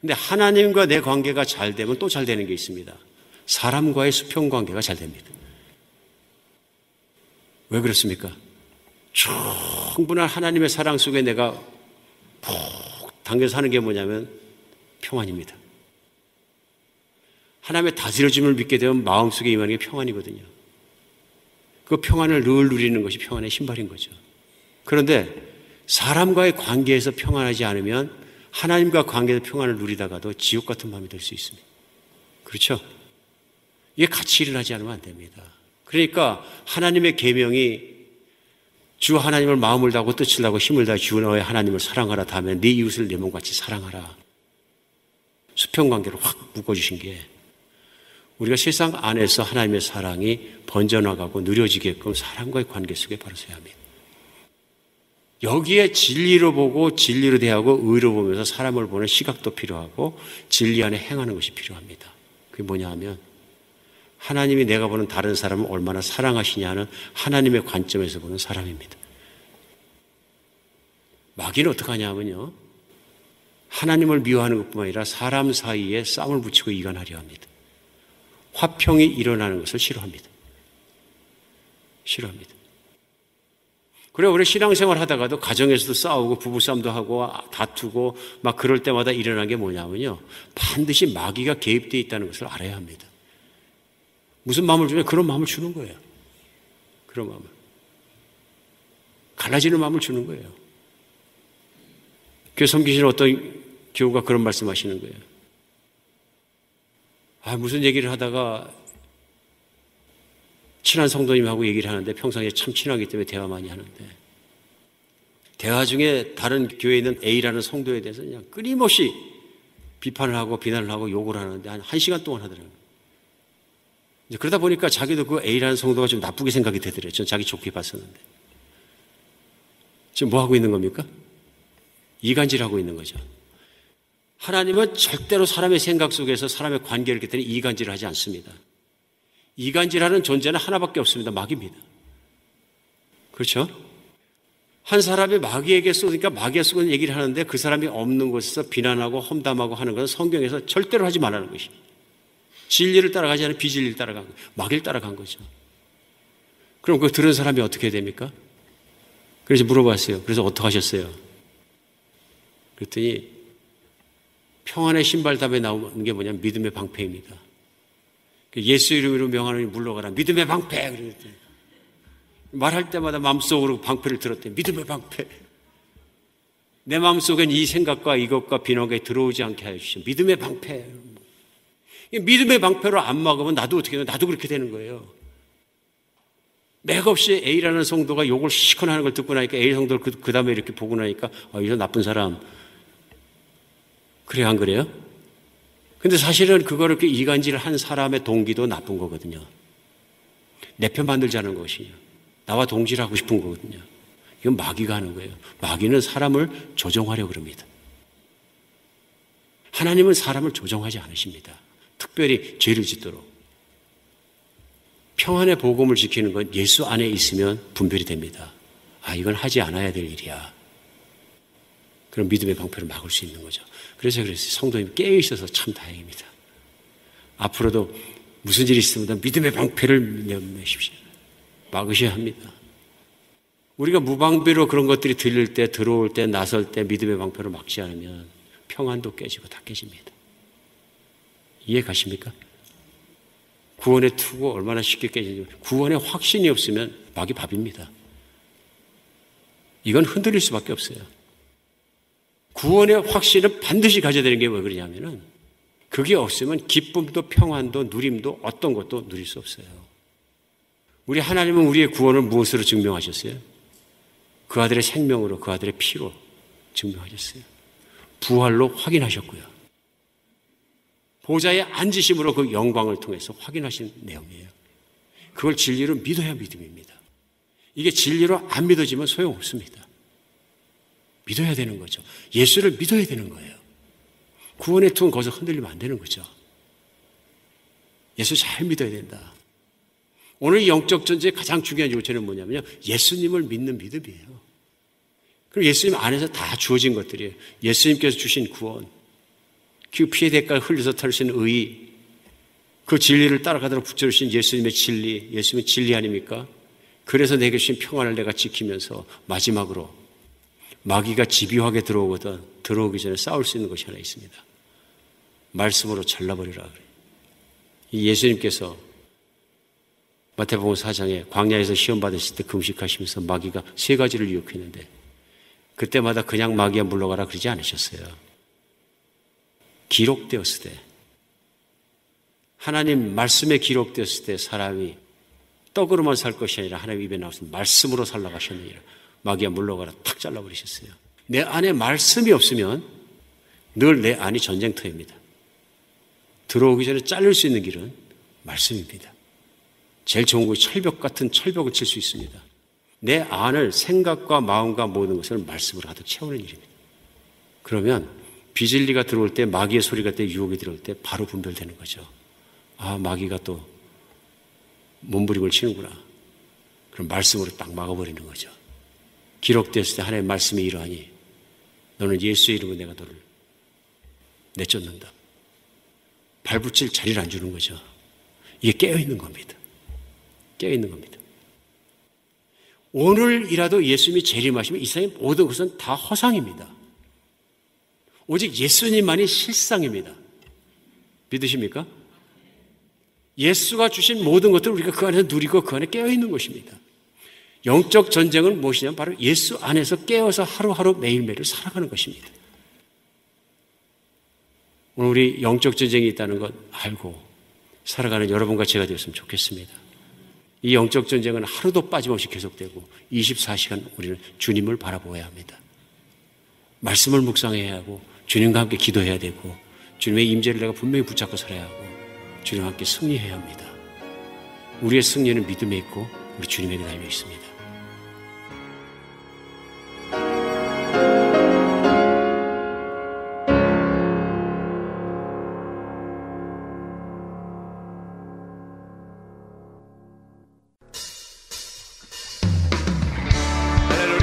근데 하나님과 내 관계가 잘 되면 또 잘 되는 게 있습니다. 사람과의 수평 관계가 잘 됩니다. 왜 그렇습니까? 충분한 하나님의 사랑 속에 내가 푹 당겨 사는 게 뭐냐면 평안입니다. 하나님의 다스려짐을 믿게 되면 마음속에 임하는 게 평안이거든요. 그 평안을 늘 누리는 것이 평안의 신발인 거죠. 그런데 사람과의 관계에서 평안하지 않으면 하나님과 관계에서 평안을 누리다가도 지옥 같은 마음이 될 수 있습니다. 그렇죠? 이게 같이 일어나지 않으면 안 됩니다. 그러니까 하나님의 계명이 주 하나님을 마음을 다하고 뜻을 다하고 힘을 다해 주 너의 하나님을 사랑하라 다음에 네 이웃을 내 몸같이 사랑하라. 수평관계로 확 묶어주신 게 우리가 세상 안에서 하나님의 사랑이 번져나가고 누려지게끔 사람과의 관계 속에 바로 서야 합니다. 여기에 진리로 보고 진리로 대하고 의로 보면서 사람을 보는 시각도 필요하고 진리 안에 행하는 것이 필요합니다. 그게 뭐냐 하면 하나님이 내가 보는 다른 사람을 얼마나 사랑하시냐는 하나님의 관점에서 보는 사람입니다. 마귀는 어떻게 하냐면요, 하나님을 미워하는 것뿐만 아니라 사람 사이에 쌈을 붙이고 이간하려 합니다. 화평이 일어나는 것을 싫어합니다. 싫어합니다. 그래 우리 신앙생활 하다가도 가정에서도 싸우고 부부싸움도 하고 다투고 막 그럴 때마다 일어나는 게 뭐냐면요, 반드시 마귀가 개입되어 있다는 것을 알아야 합니다. 무슨 마음을 주면 그런 마음을 주는 거예요. 그런 마음을. 갈라지는 마음을 주는 거예요. 교회 섬기시는 어떤 교우가 그런 말씀하시는 거예요. 무슨 얘기를 하다가 친한 성도님하고 얘기를 하는데 평상시에 참 친하기 때문에 대화 많이 하는데 대화 중에 다른 교회에 있는 A라는 성도에 대해서 그냥 끊임없이 비판을 하고 비난을 하고 욕을 하는데 한 1시간 동안 하더라고요. 그러다 보니까 자기도 그 A라는 성도가 좀 나쁘게 생각이 되더래요. 전 자기 좋게 봤었는데. 지금 뭐 하고 있는 겁니까? 이간질하고 있는 거죠. 하나님은 절대로 사람의 생각 속에서 사람의 관계를 이렇게 때문에 이간질을 하지 않습니다. 이간질하는 존재는 하나밖에 없습니다. 마귀입니다. 그렇죠? 한 사람이 마귀에게 쏘니까 마귀가 쏘는 얘기를 하는데 그 사람이 없는 곳에서 비난하고 험담하고 하는 것은 성경에서 절대로 하지 말라는 것입니다. 진리를 따라가지 않은 비진리를 따라간 거예요. 마귀를 따라간 거죠. 그럼 그거 들은 사람이 어떻게 됩니까? 그래서 물어봤어요. 그래서 어떻게 하셨어요? 그랬더니 평안의 신발답에 나오는 게 뭐냐면 믿음의 방패입니다. 예수 이름으로 명하노니 물러가라. 믿음의 방패. 그랬더니 말할 때마다 마음속으로 방패를 들었대요. 믿음의 방패. 내 마음속엔 이 생각과 이것과 비난이 들어오지 않게 하여 주시오. 믿음의 방패. 믿음의 방패로 안 막으면 나도 어떻게 되나? 나도 그렇게 되는 거예요. 맥없이 A라는 성도가 욕을 시커 하는 걸 듣고 나니까 A 성도를 그 다음에 이렇게 보고 나니까 이런 나쁜 사람. 그래요, 안 그래요? 근데 사실은 그거를 이렇게 이간질을 한 사람의 동기도 나쁜 거거든요. 내 편 만들자는 것이요. 나와 동질하고 싶은 거거든요. 이건 마귀가 하는 거예요. 마귀는 사람을 조종하려고 그럽니다. 하나님은 사람을 조종하지 않으십니다. 특별히 죄를 짓도록. 평안의 복음을 지키는 건 예수 안에 있으면 분별이 됩니다. 이건 하지 않아야 될 일이야. 그럼 믿음의 방패를 막을 수 있는 거죠. 그래서 성도님 깨어있어서 참 다행입니다. 앞으로도 무슨 일이 있으면 믿음의 방패를 내십시오. 막으셔야 합니다. 우리가 무방비로 그런 것들이 들릴 때, 들어올 때, 나설 때 믿음의 방패로 막지 않으면 평안도 깨지고 다 깨집니다. 이해 가십니까? 구원의 투구 얼마나 쉽게 깨지는지. 구원의 확신이 없으면 마귀 밥입니다. 이건 흔들릴 수밖에 없어요. 구원의 확신은 반드시 가져야 되는 게 왜 그러냐면은 그게 없으면 기쁨도 평안도 누림도 어떤 것도 누릴 수 없어요. 우리 하나님은 우리의 구원을 무엇으로 증명하셨어요? 그 아들의 생명으로, 그 아들의 피로 증명하셨어요. 부활로 확인하셨고요. 보좌에 앉으심으로 그 영광을 통해서 확인하신 내용이에요. 그걸 진리로 믿어야 믿음입니다. 이게 진리로 안 믿어지면 소용없습니다. 믿어야 되는 거죠. 예수를 믿어야 되는 거예요. 구원의 투는 거기서 흔들리면 안 되는 거죠. 예수 잘 믿어야 된다. 오늘 영적 전쟁의 가장 중요한 요체는 뭐냐면요, 예수님을 믿는 믿음이에요. 그럼 예수님 안에서 다 주어진 것들이에요. 예수님께서 주신 구원, 그 피의 대가를 흘려서 털으신 의, 그 진리를 따라가도록 붙여주신 예수님의 진리, 예수님의 진리 아닙니까? 그래서 내게 주신 평안을 내가 지키면서 마지막으로 마귀가 집요하게 들어오기 전에 싸울 수 있는 것이 하나 있습니다. 말씀으로 잘라버리라 그래요. 이 예수님께서 마태복음 4장에 광야에서 시험 받으실 때 금식하시면서 마귀가 3가지를 유혹했는데 그때마다 그냥 마귀야 물러가라 그러지 않으셨어요. 기록되었을 때, 하나님 말씀에 기록되었을 때 사람이 떡으로만 살 것이 아니라 하나님 입에 나와서 말씀으로 살라고 하셨느니라. 마귀야 물러가라 탁 잘라버리셨어요. 내 안에 말씀이 없으면 늘 내 안이 전쟁터입니다. 들어오기 전에 자를 수 있는 길은 말씀입니다. 제일 좋은 것이 철벽 같은 철벽을 칠 수 있습니다. 내 안을 생각과 마음과 모든 것을 말씀으로 가득 채우는 일입니다. 그러면 비진리가 들어올 때, 마귀의 소리가 때, 유혹이 들어올 때 바로 분별되는 거죠. 아, 마귀가 또 몸부림을 치는구나. 그럼 말씀으로 딱 막아버리는 거죠. 기록되었을 때 하나님의 말씀이 이러하니 너는 예수의 이름으로 내가 너를 내쫓는다. 발붙일 자리를 안 주는 거죠. 이게 깨어있는 겁니다. 깨어있는 겁니다. 오늘이라도 예수님이 재림하시면 이 세상의 모든 것은 다 허상입니다. 오직 예수님만이 실상입니다. 믿으십니까? 예수가 주신 모든 것들을 우리가 그 안에서 누리고 그 안에 깨어있는 것입니다. 영적 전쟁은 무엇이냐면 바로 예수 안에서 깨어서 하루하루 매일매일 살아가는 것입니다. 오늘 우리 영적 전쟁이 있다는 것 알고 살아가는 여러분과 제가 되었으면 좋겠습니다. 이 영적 전쟁은 하루도 빠짐없이 계속되고 24시간 우리는 주님을 바라보아야 합니다. 말씀을 묵상해야 하고 주님과 함께 기도해야 되고 주님의 임재를 내가 분명히 붙잡고 살아야 하고 주님과 함께 승리해야 합니다. 우리의 승리는 믿음에 있고 우리 주님에게 달려 있습니다.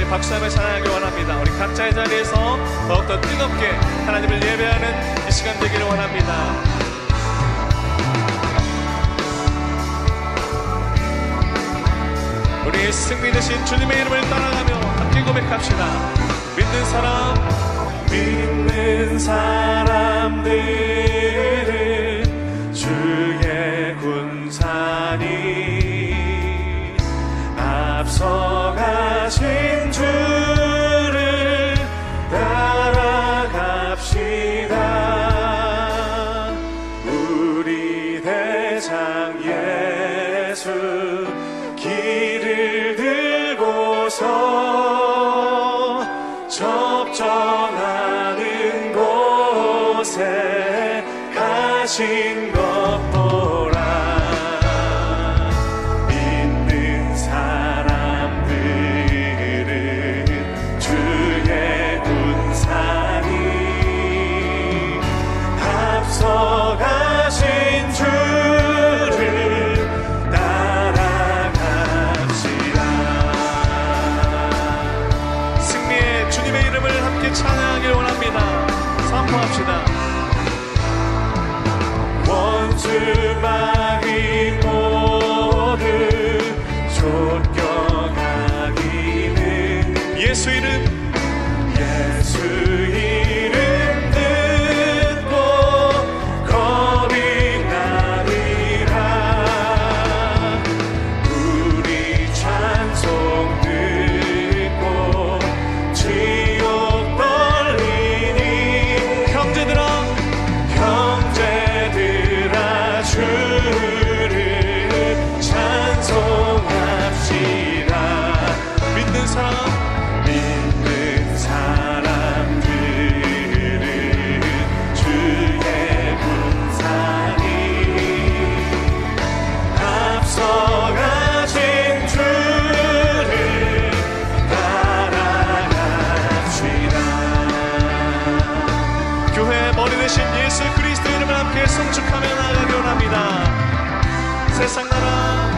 박수하며 찬양하기 원합니다. 우리 각자의 자리에서 더욱더 뜨겁게 하나님을 예배하는 이 시간 되기를 원합니다. 우리 승리 되신 주님의 이름을 따라가며 함께 고백합시다. 믿는 사람들은 주의 군사니 앞서가신 주를 따라갑시다. 우리 대장 예수 길을 들고서 적정하는 곳에 가신 것 보라. 믿는 사람들은 주의 군사니 앞서가신 주를 따라갑시다. 승리의 주님의 이름을 함께 찬양하길 원합니다. 선포합시다. 원수마귀 모두 쫓겨가기는 예수 이름 듣고 겁이 나리라. 우리 찬송 듣고 지옥 떨리니 형제들아 주를 찬송합시다. 믿는 사람들은 주의 군사니 앞서가신 주를 따라갑시다. 교회의 머리 되신 예수 그리스도 이름을 함께 송축하며 나아가기 원합니다. 세상 나라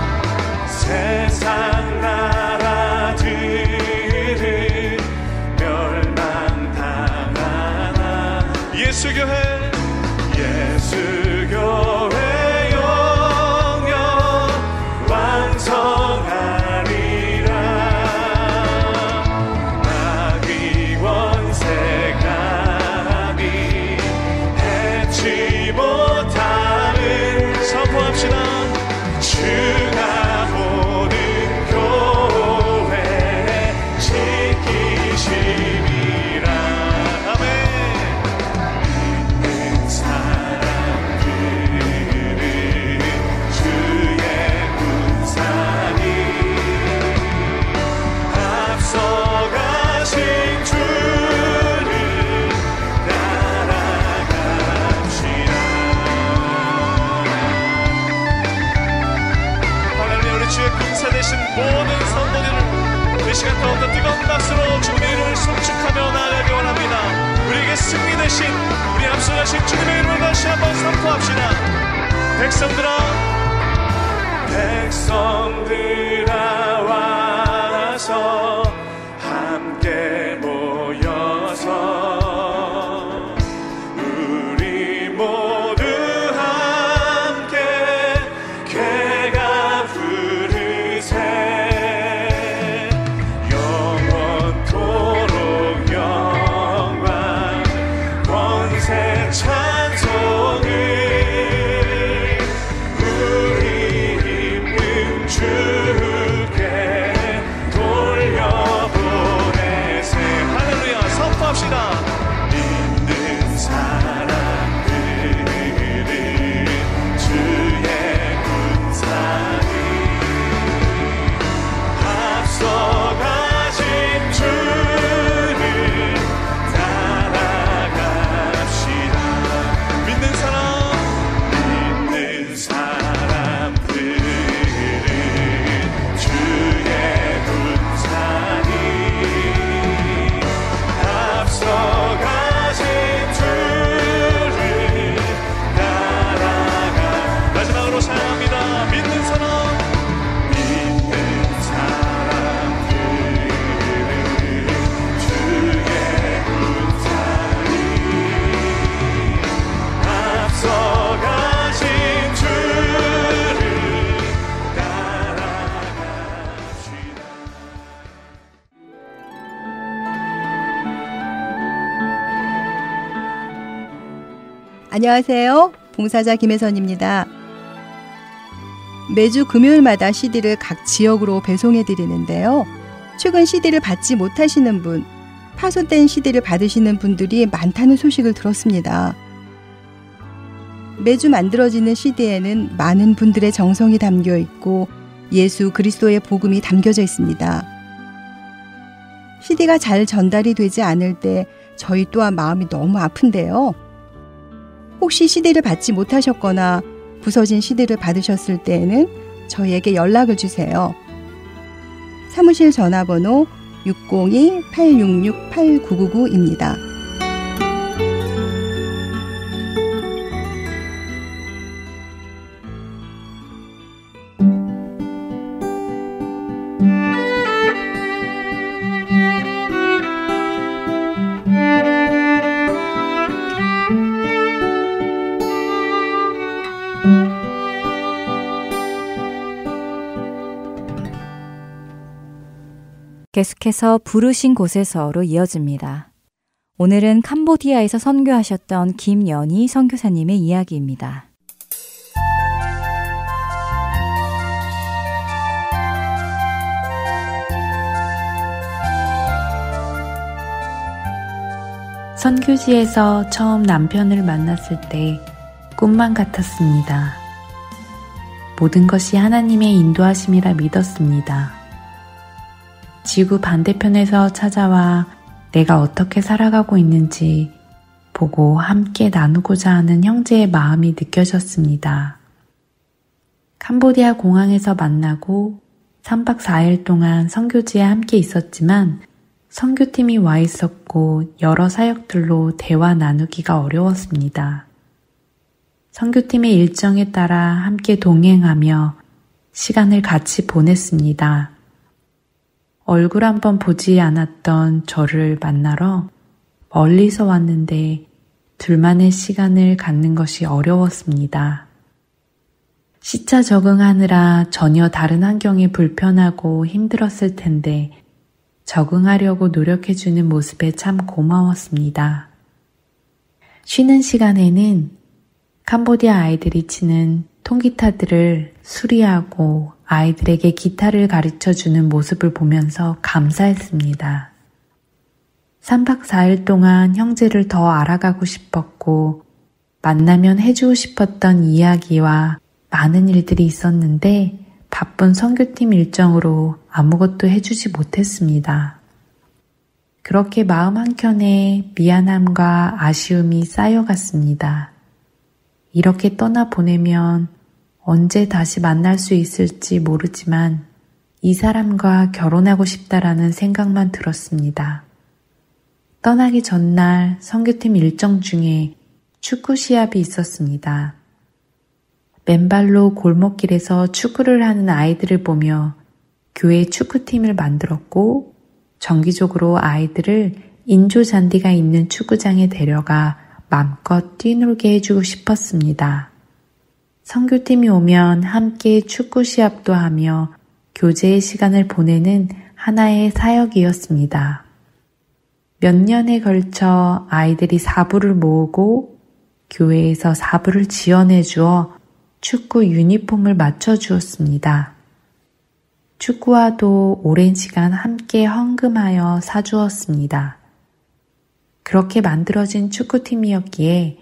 군사 되신 모든 성도들을 이 시간 더욱더 뜨거운 박수로 주님의 이름을 송축하며 나아가기 원합니다. 우리에게 승리 되신 우리 앞서가신 주님의 이름을 다시 한번 선포합시다. 백성들아 와서 함께 모여서 우리 모두 함께 쾌가 부르세 영원토록 영광 권세 찬송을 주께 돌려보내세. 할렐루야. 선포합시다. 믿는 사람들은 주의 군사를 앞서가신 주를 따라갑시다. 믿는 사람들은 주의 군사를 앞서가신 주를 따라가. 마지막으로 사랑합니다. 믿는 사람들은 주의 군사를 앞서가신 주를 따라갑시다. 안녕하세요. 봉사자 김혜선입니다. 매주 금요일마다 CD를 각 지역으로 배송해 드리는데요. 최근 CD를 받지 못하시는 분, 파손된 CD를 받으시는 분들이 많다는 소식을 들었습니다. 매주 만들어지는 CD에는 많은 분들의 정성이 담겨 있고 예수 그리스도의 복음이 담겨져 있습니다. CD가 잘 전달이 되지 않을 때 저희 또한 마음이 너무 아픈데요. 혹시 CD를 받지 못하셨거나 부서진 CD를 받으셨을 때에는 저희에게 연락을 주세요. 사무실 전화번호 602-866-8999입니다. 계속해서 부르신 곳에서로 이어집니다. 오늘은 캄보디아에서 선교하셨던 김연희 선교사님의 이야기입니다. 선교지에서 처음 남편을 만났을 때 꿈만 같았습니다. 모든 것이 하나님의 인도하심이라 믿었습니다. 지구 반대편에서 찾아와 내가 어떻게 살아가고 있는지 보고 함께 나누고자 하는 형제의 마음이 느껴졌습니다. 캄보디아 공항에서 만나고 3박 4일 동안 선교지에 함께 있었지만 선교팀이 와 있었고 여러 사역들로 대화 나누기가 어려웠습니다. 선교팀의 일정에 따라 함께 동행하며 시간을 같이 보냈습니다. 얼굴 한번 보지 않았던 저를 만나러 멀리서 왔는데 둘만의 시간을 갖는 것이 어려웠습니다. 시차 적응하느라 전혀 다른 환경이 불편하고 힘들었을 텐데 적응하려고 노력해주는 모습에 참 고마웠습니다. 쉬는 시간에는 캄보디아 아이들이 치는 통기타들을 수리하고 아이들에게 기타를 가르쳐주는 모습을 보면서 감사했습니다. 3박 4일 동안 형제를 더 알아가고 싶었고 만나면 해주고 싶었던 이야기와 많은 일들이 있었는데 바쁜 선교팀 일정으로 아무것도 해주지 못했습니다. 그렇게 마음 한켠에 미안함과 아쉬움이 쌓여갔습니다. 이렇게 떠나보내면 언제 다시 만날 수 있을지 모르지만 이 사람과 결혼하고 싶다라는 생각만 들었습니다. 떠나기 전날 선교팀 일정 중에 축구 시합이 있었습니다. 맨발로 골목길에서 축구를 하는 아이들을 보며 교회 축구팀을 만들었고 정기적으로 아이들을 인조 잔디가 있는 축구장에 데려가 맘껏 뛰놀게 해주고 싶었습니다. 선교팀이 오면 함께 축구 시합도 하며 교제의 시간을 보내는 하나의 사역이었습니다. 몇 년에 걸쳐 아이들이 사부를 모으고 교회에서 사부를 지원해 주어 축구 유니폼을 맞춰 주었습니다. 축구화도 오랜 시간 함께 헌금하여 사주었습니다. 그렇게 만들어진 축구팀이었기에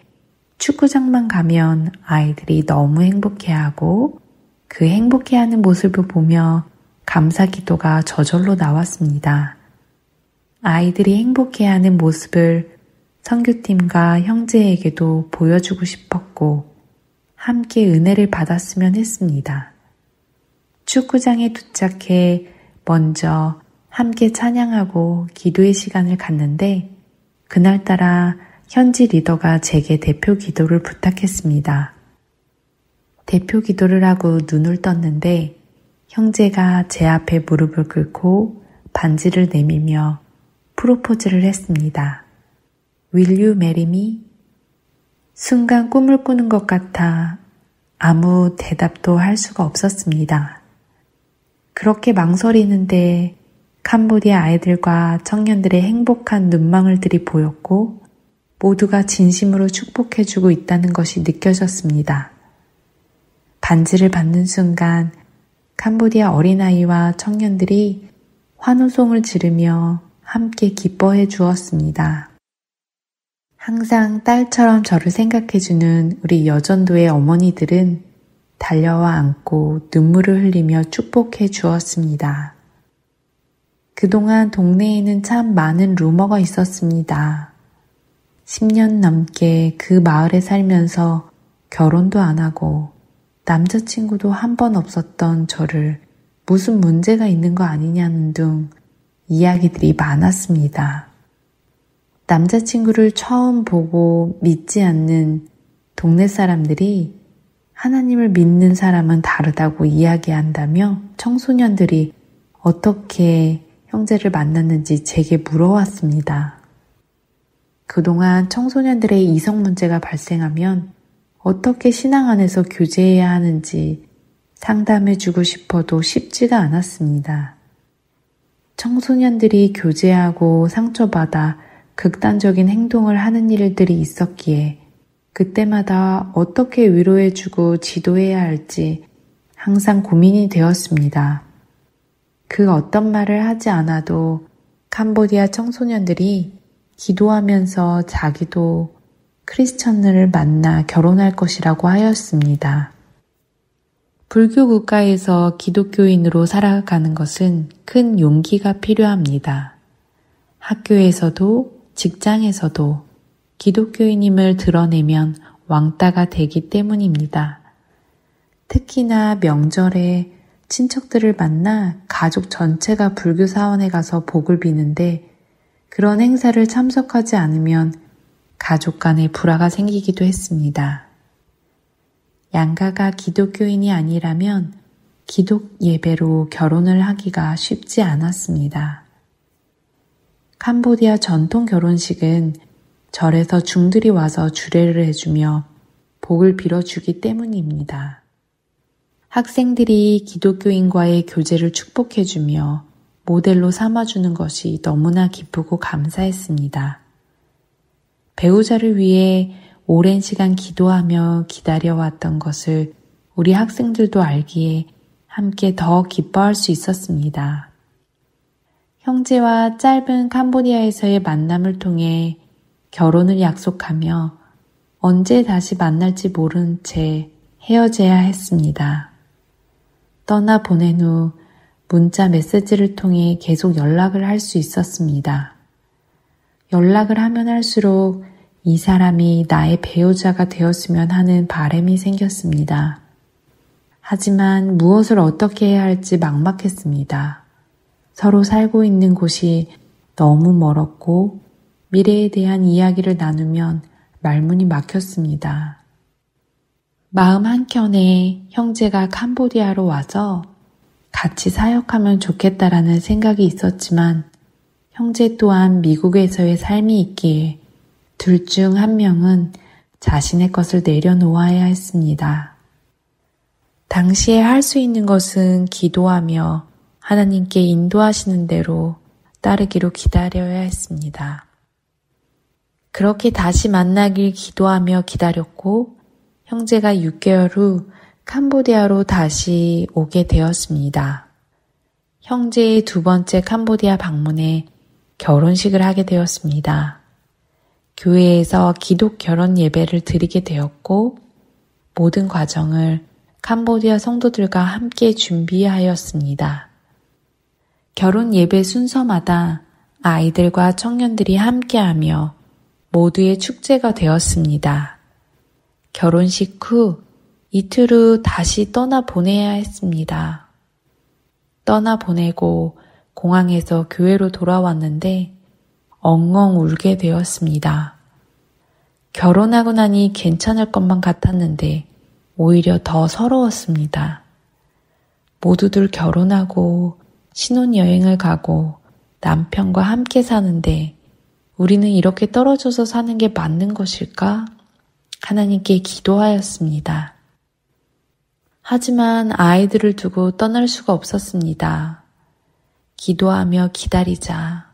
축구장만 가면 아이들이 너무 행복해하고 그 행복해하는 모습을 보며 감사 기도가 저절로 나왔습니다. 아이들이 행복해하는 모습을 선교팀과 형제에게도 보여주고 싶었고 함께 은혜를 받았으면 했습니다. 축구장에 도착해 먼저 함께 찬양하고 기도의 시간을 갖는데 그날따라 현지 리더가 제게 대표 기도를 부탁했습니다. 대표 기도를 하고 눈을 떴는데 형제가 제 앞에 무릎을 꿇고 반지를 내밀며 프로포즈를 했습니다. Will you marry me? 순간 꿈을 꾸는 것 같아 아무 대답도 할 수가 없었습니다. 그렇게 망설이는데 캄보디아 아이들과 청년들의 행복한 눈망울들이 보였고 모두가 진심으로 축복해주고 있다는 것이 느껴졌습니다. 반지를 받는 순간 캄보디아 어린아이와 청년들이 환호성을 지르며 함께 기뻐해 주었습니다. 항상 딸처럼 저를 생각해주는 우리 여전도의 어머니들은 달려와 안고 눈물을 흘리며 축복해 주었습니다. 그동안 동네에는 참 많은 루머가 있었습니다. 10년 넘게 그 마을에 살면서 결혼도 안 하고 남자친구도 한 번 없었던 저를 무슨 문제가 있는 거 아니냐는 등 이야기들이 많았습니다. 남자친구를 처음 보고 믿지 않는 동네 사람들이 하나님을 믿는 사람은 다르다고 이야기한다며 청소년들이 어떻게 형제를 만났는지 제게 물어왔습니다. 그동안 청소년들의 이성 문제가 발생하면 어떻게 신앙 안에서 교제해야 하는지 상담해주고 싶어도 쉽지가 않았습니다. 청소년들이 교제하고 상처받아 극단적인 행동을 하는 일들이 있었기에 그때마다 어떻게 위로해주고 지도해야 할지 항상 고민이 되었습니다. 그 어떤 말을 하지 않아도 캄보디아 청소년들이 기도하면서 자기도 크리스천을 만나 결혼할 것이라고 하였습니다. 불교 국가에서 기독교인으로 살아가는 것은 큰 용기가 필요합니다. 학교에서도 직장에서도 기독교인임을 드러내면 왕따가 되기 때문입니다. 특히나 명절에 친척들을 만나 가족 전체가 불교 사원에 가서 복을 비는데 그런 행사를 참석하지 않으면 가족 간에 불화가 생기기도 했습니다. 양가가 기독교인이 아니라면 기독 예배로 결혼을 하기가 쉽지 않았습니다. 캄보디아 전통 결혼식은 절에서 중들이 와서 주례를 해주며 복을 빌어주기 때문입니다. 학생들이 기독교인과의 교제를 축복해주며 모델로 삼아주는 것이 너무나 기쁘고 감사했습니다. 배우자를 위해 오랜 시간 기도하며 기다려왔던 것을 우리 학생들도 알기에 함께 더 기뻐할 수 있었습니다. 형제와 짧은 캄보디아에서의 만남을 통해 결혼을 약속하며 언제 다시 만날지 모른 채 헤어져야 했습니다. 떠나보낸 후 문자 메시지를 통해 계속 연락을 할 수 있었습니다. 연락을 하면 할수록 이 사람이 나의 배우자가 되었으면 하는 바람이 생겼습니다. 하지만 무엇을 어떻게 해야 할지 막막했습니다. 서로 살고 있는 곳이 너무 멀었고 미래에 대한 이야기를 나누면 말문이 막혔습니다. 마음 한켠에 형제가 캄보디아로 와서 같이 사역하면 좋겠다라는 생각이 있었지만 형제 또한 미국에서의 삶이 있기에 둘 중 한 명은 자신의 것을 내려놓아야 했습니다. 당시에 할 수 있는 것은 기도하며 하나님께 인도하시는 대로 따르기로 기다려야 했습니다. 그렇게 다시 만나길 기도하며 기다렸고 형제가 6개월 후 캄보디아로 다시 오게 되었습니다. 형제의 두 번째 캄보디아 방문에 결혼식을 하게 되었습니다. 교회에서 기독 결혼 예배를 드리게 되었고 모든 과정을 캄보디아 성도들과 함께 준비하였습니다. 결혼 예배 순서마다 아이들과 청년들이 함께하며 모두의 축제가 되었습니다. 결혼식 후 이틀 후 다시 떠나보내야 했습니다. 떠나보내고 공항에서 교회로 돌아왔는데 엉엉 울게 되었습니다. 결혼하고 나니 괜찮을 것만 같았는데 오히려 더 서러웠습니다. 모두들 결혼하고 신혼여행을 가고 남편과 함께 사는데 우리는 이렇게 떨어져서 사는 게 맞는 것일까? 하나님께 기도하였습니다. 하지만 아이들을 두고 떠날 수가 없었습니다. 기도하며 기다리자.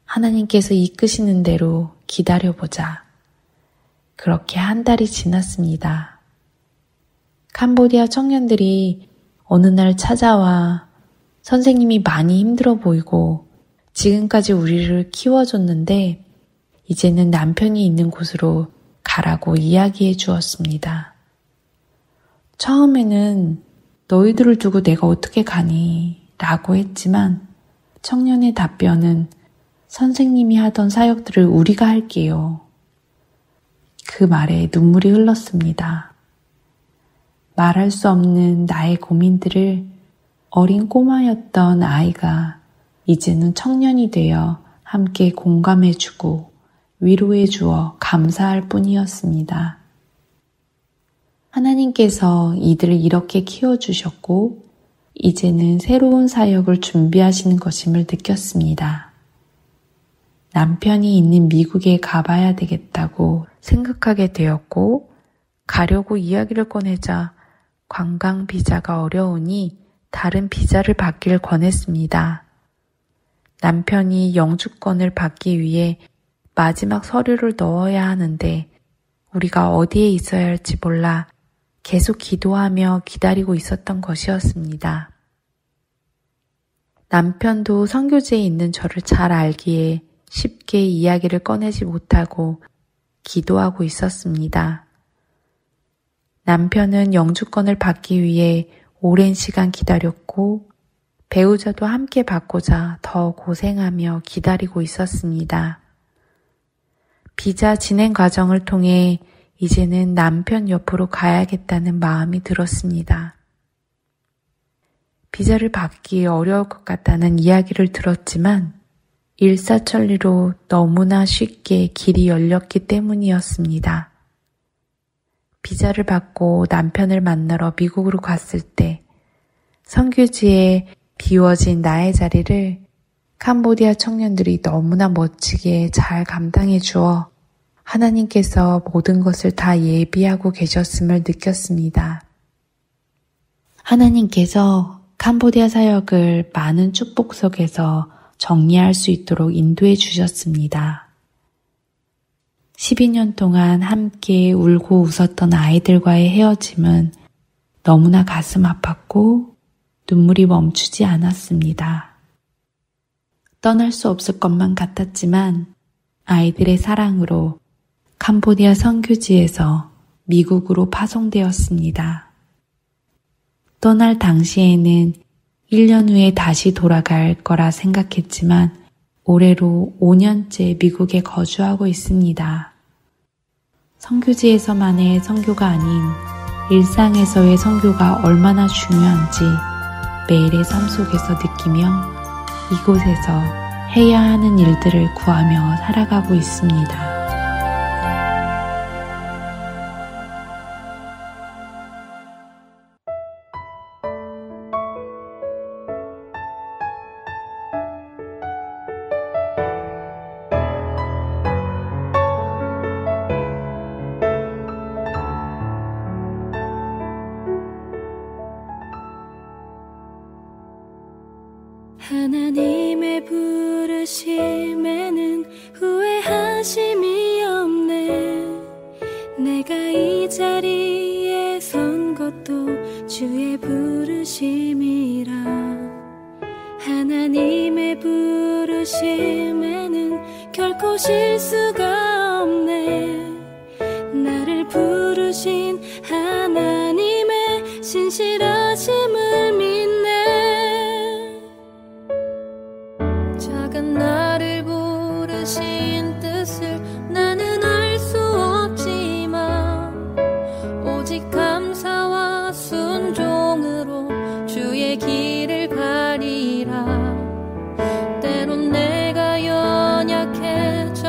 하나님께서 이끄시는 대로 기다려보자. 그렇게 한 달이 지났습니다. 캄보디아 청년들이 어느 날 찾아와 선생님이 많이 힘들어 보이고 지금까지 우리를 키워줬는데 이제는 남편이 있는 곳으로 가라고 이야기해 주었습니다. 처음에는 너희들을 두고 내가 어떻게 가니? 라고 했지만 청년의 답변은 선생님이 하던 사역들을 우리가 할게요. 그 말에 눈물이 흘렀습니다. 말할 수 없는 나의 고민들을 어린 꼬마였던 아이가 이제는 청년이 되어 함께 공감해주고 위로해주어 감사할 뿐이었습니다. 하나님께서 이들을 이렇게 키워주셨고 이제는 새로운 사역을 준비하시는 것임을 느꼈습니다. 남편이 있는 미국에 가봐야 되겠다고 생각하게 되었고 가려고 이야기를 꺼내자 관광 비자가 어려우니 다른 비자를 받기를 권했습니다. 남편이 영주권을 받기 위해 마지막 서류를 넣어야 하는데 우리가 어디에 있어야 할지 몰라 계속 기도하며 기다리고 있었던 것이었습니다. 남편도 선교지에 있는 저를 잘 알기에 쉽게 이야기를 꺼내지 못하고 기도하고 있었습니다. 남편은 영주권을 받기 위해 오랜 시간 기다렸고 배우자도 함께 받고자 더 고생하며 기다리고 있었습니다. 비자 진행 과정을 통해 이제는 남편 옆으로 가야겠다는 마음이 들었습니다. 비자를 받기 어려울 것 같다는 이야기를 들었지만 일사천리로 너무나 쉽게 길이 열렸기 때문이었습니다. 비자를 받고 남편을 만나러 미국으로 갔을 때 선교지에 비워진 나의 자리를 캄보디아 청년들이 너무나 멋지게 잘 감당해 주어 하나님께서 모든 것을 다 예비하고 계셨음을 느꼈습니다. 하나님께서 캄보디아 사역을 많은 축복 속에서 정리할 수 있도록 인도해 주셨습니다. 12년 동안 함께 울고 웃었던 아이들과의 헤어짐은 너무나 가슴 아팠고 눈물이 멈추지 않았습니다. 떠날 수 없을 것만 같았지만 아이들의 사랑으로 캄보디아 선교지에서 미국으로 파송되었습니다. 떠날 당시에는 1년 후에 다시 돌아갈 거라 생각했지만 올해로 5년째 미국에 거주하고 있습니다. 선교지에서만의 선교가 아닌 일상에서의 선교가 얼마나 중요한지 매일의 삶 속에서 느끼며 이곳에서 해야 하는 일들을 구하며 살아가고 있습니다. 하나님의 부르심에는 후회하심이 없네. 내가 이 자리에 선 것도 주의 부르심이라. 하나님의 부르심에는 결코 실수가 없네. 나를 부르신 하나님의 신실하심을 믿네. 작은 나를 부르신 뜻을 나는 알 수 없지만 오직 감사와 순종으로 주의 길을 가리라. 때론 내가 연약해져도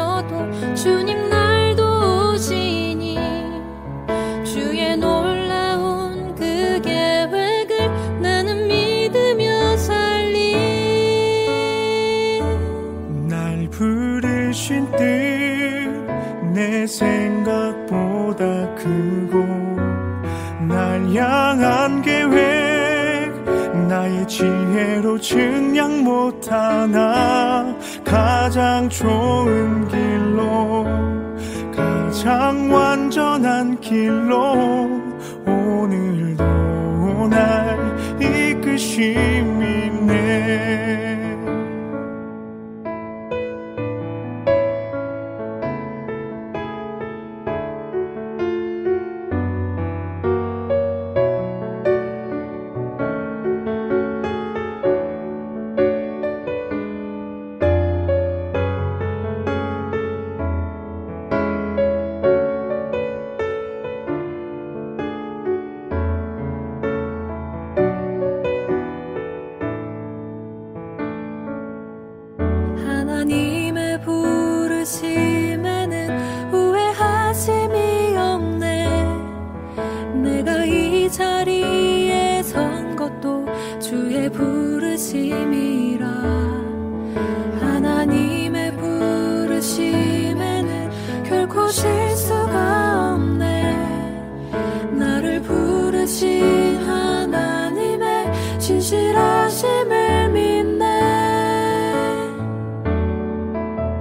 주님 날 도우시니 주의 놀라운 그 계획을 나는 믿으며 살리. 날 부르신 뜻 내 생각보다 크고 날 향한 계획 나의 지혜로 증량 못하나 가장 좋은 길로 가장 완전한 길로 오늘도 날 이끄심이네. 하나님의 부르심에는 후회하심이 없네. 내가 이 자리에 선 것도 주의 부르심이라. 하나님의 부르심에는 결코 실수가 없네. 나를 부르신 하나님의 신실하심을 믿네.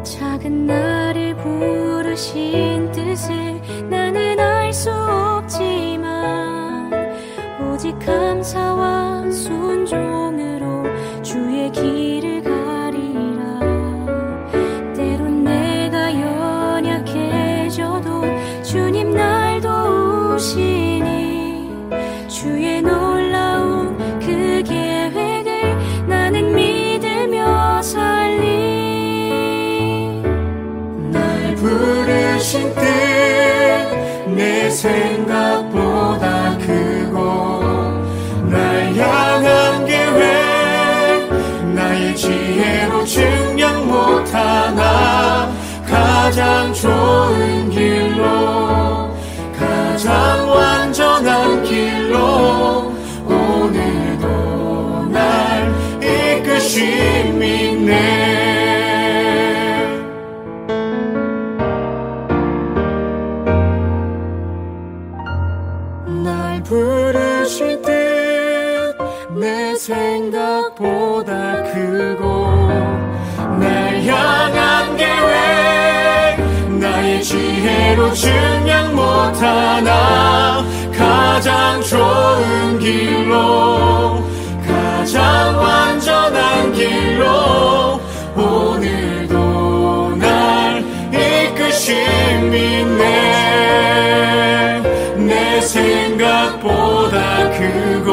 작은 나를 부르신 뜻을 나는 알 수 없지만 오직 감사와 순종으로 주의 길을 가리라. 때론 내가 연약해져도 주님 날 도우시니 주의 놀라운 그 계획을 나는 믿으며 살리. 날 부르신 뜻 내 생각보다 크고 날 향한 계획 나의 지혜로 증량 못하나 가장 좋은 길로 가장 완전한 길로 오늘도 날 이끄심이네. 날 부르실 때 내 생각보다 크고 날 향한 계획 나의 지혜로 증량 못하나 가장 좋은 길로 가장 완전한 길로 오늘도 날 이끄심이네. 내 생각보다 크고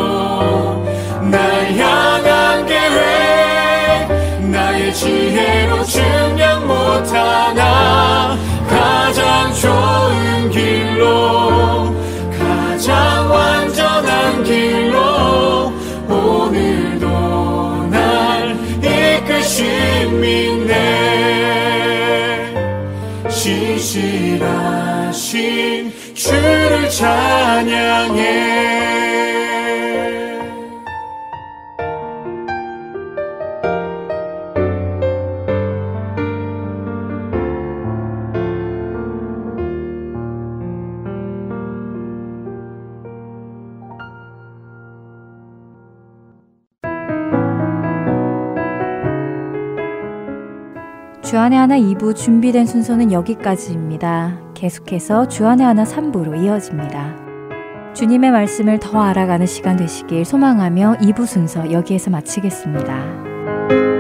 날 향한 계획 나의 지혜로 증량 못하나 가장 좋은 길로 가장 신실하신 주를 찬양해. 주안의 하나 2부 준비된 순서는 여기까지입니다. 계속해서 주안의 하나 3부로 이어집니다. 주님의 말씀을 더 알아가는 시간 되시길 소망하며 2부 순서 여기에서 마치겠습니다.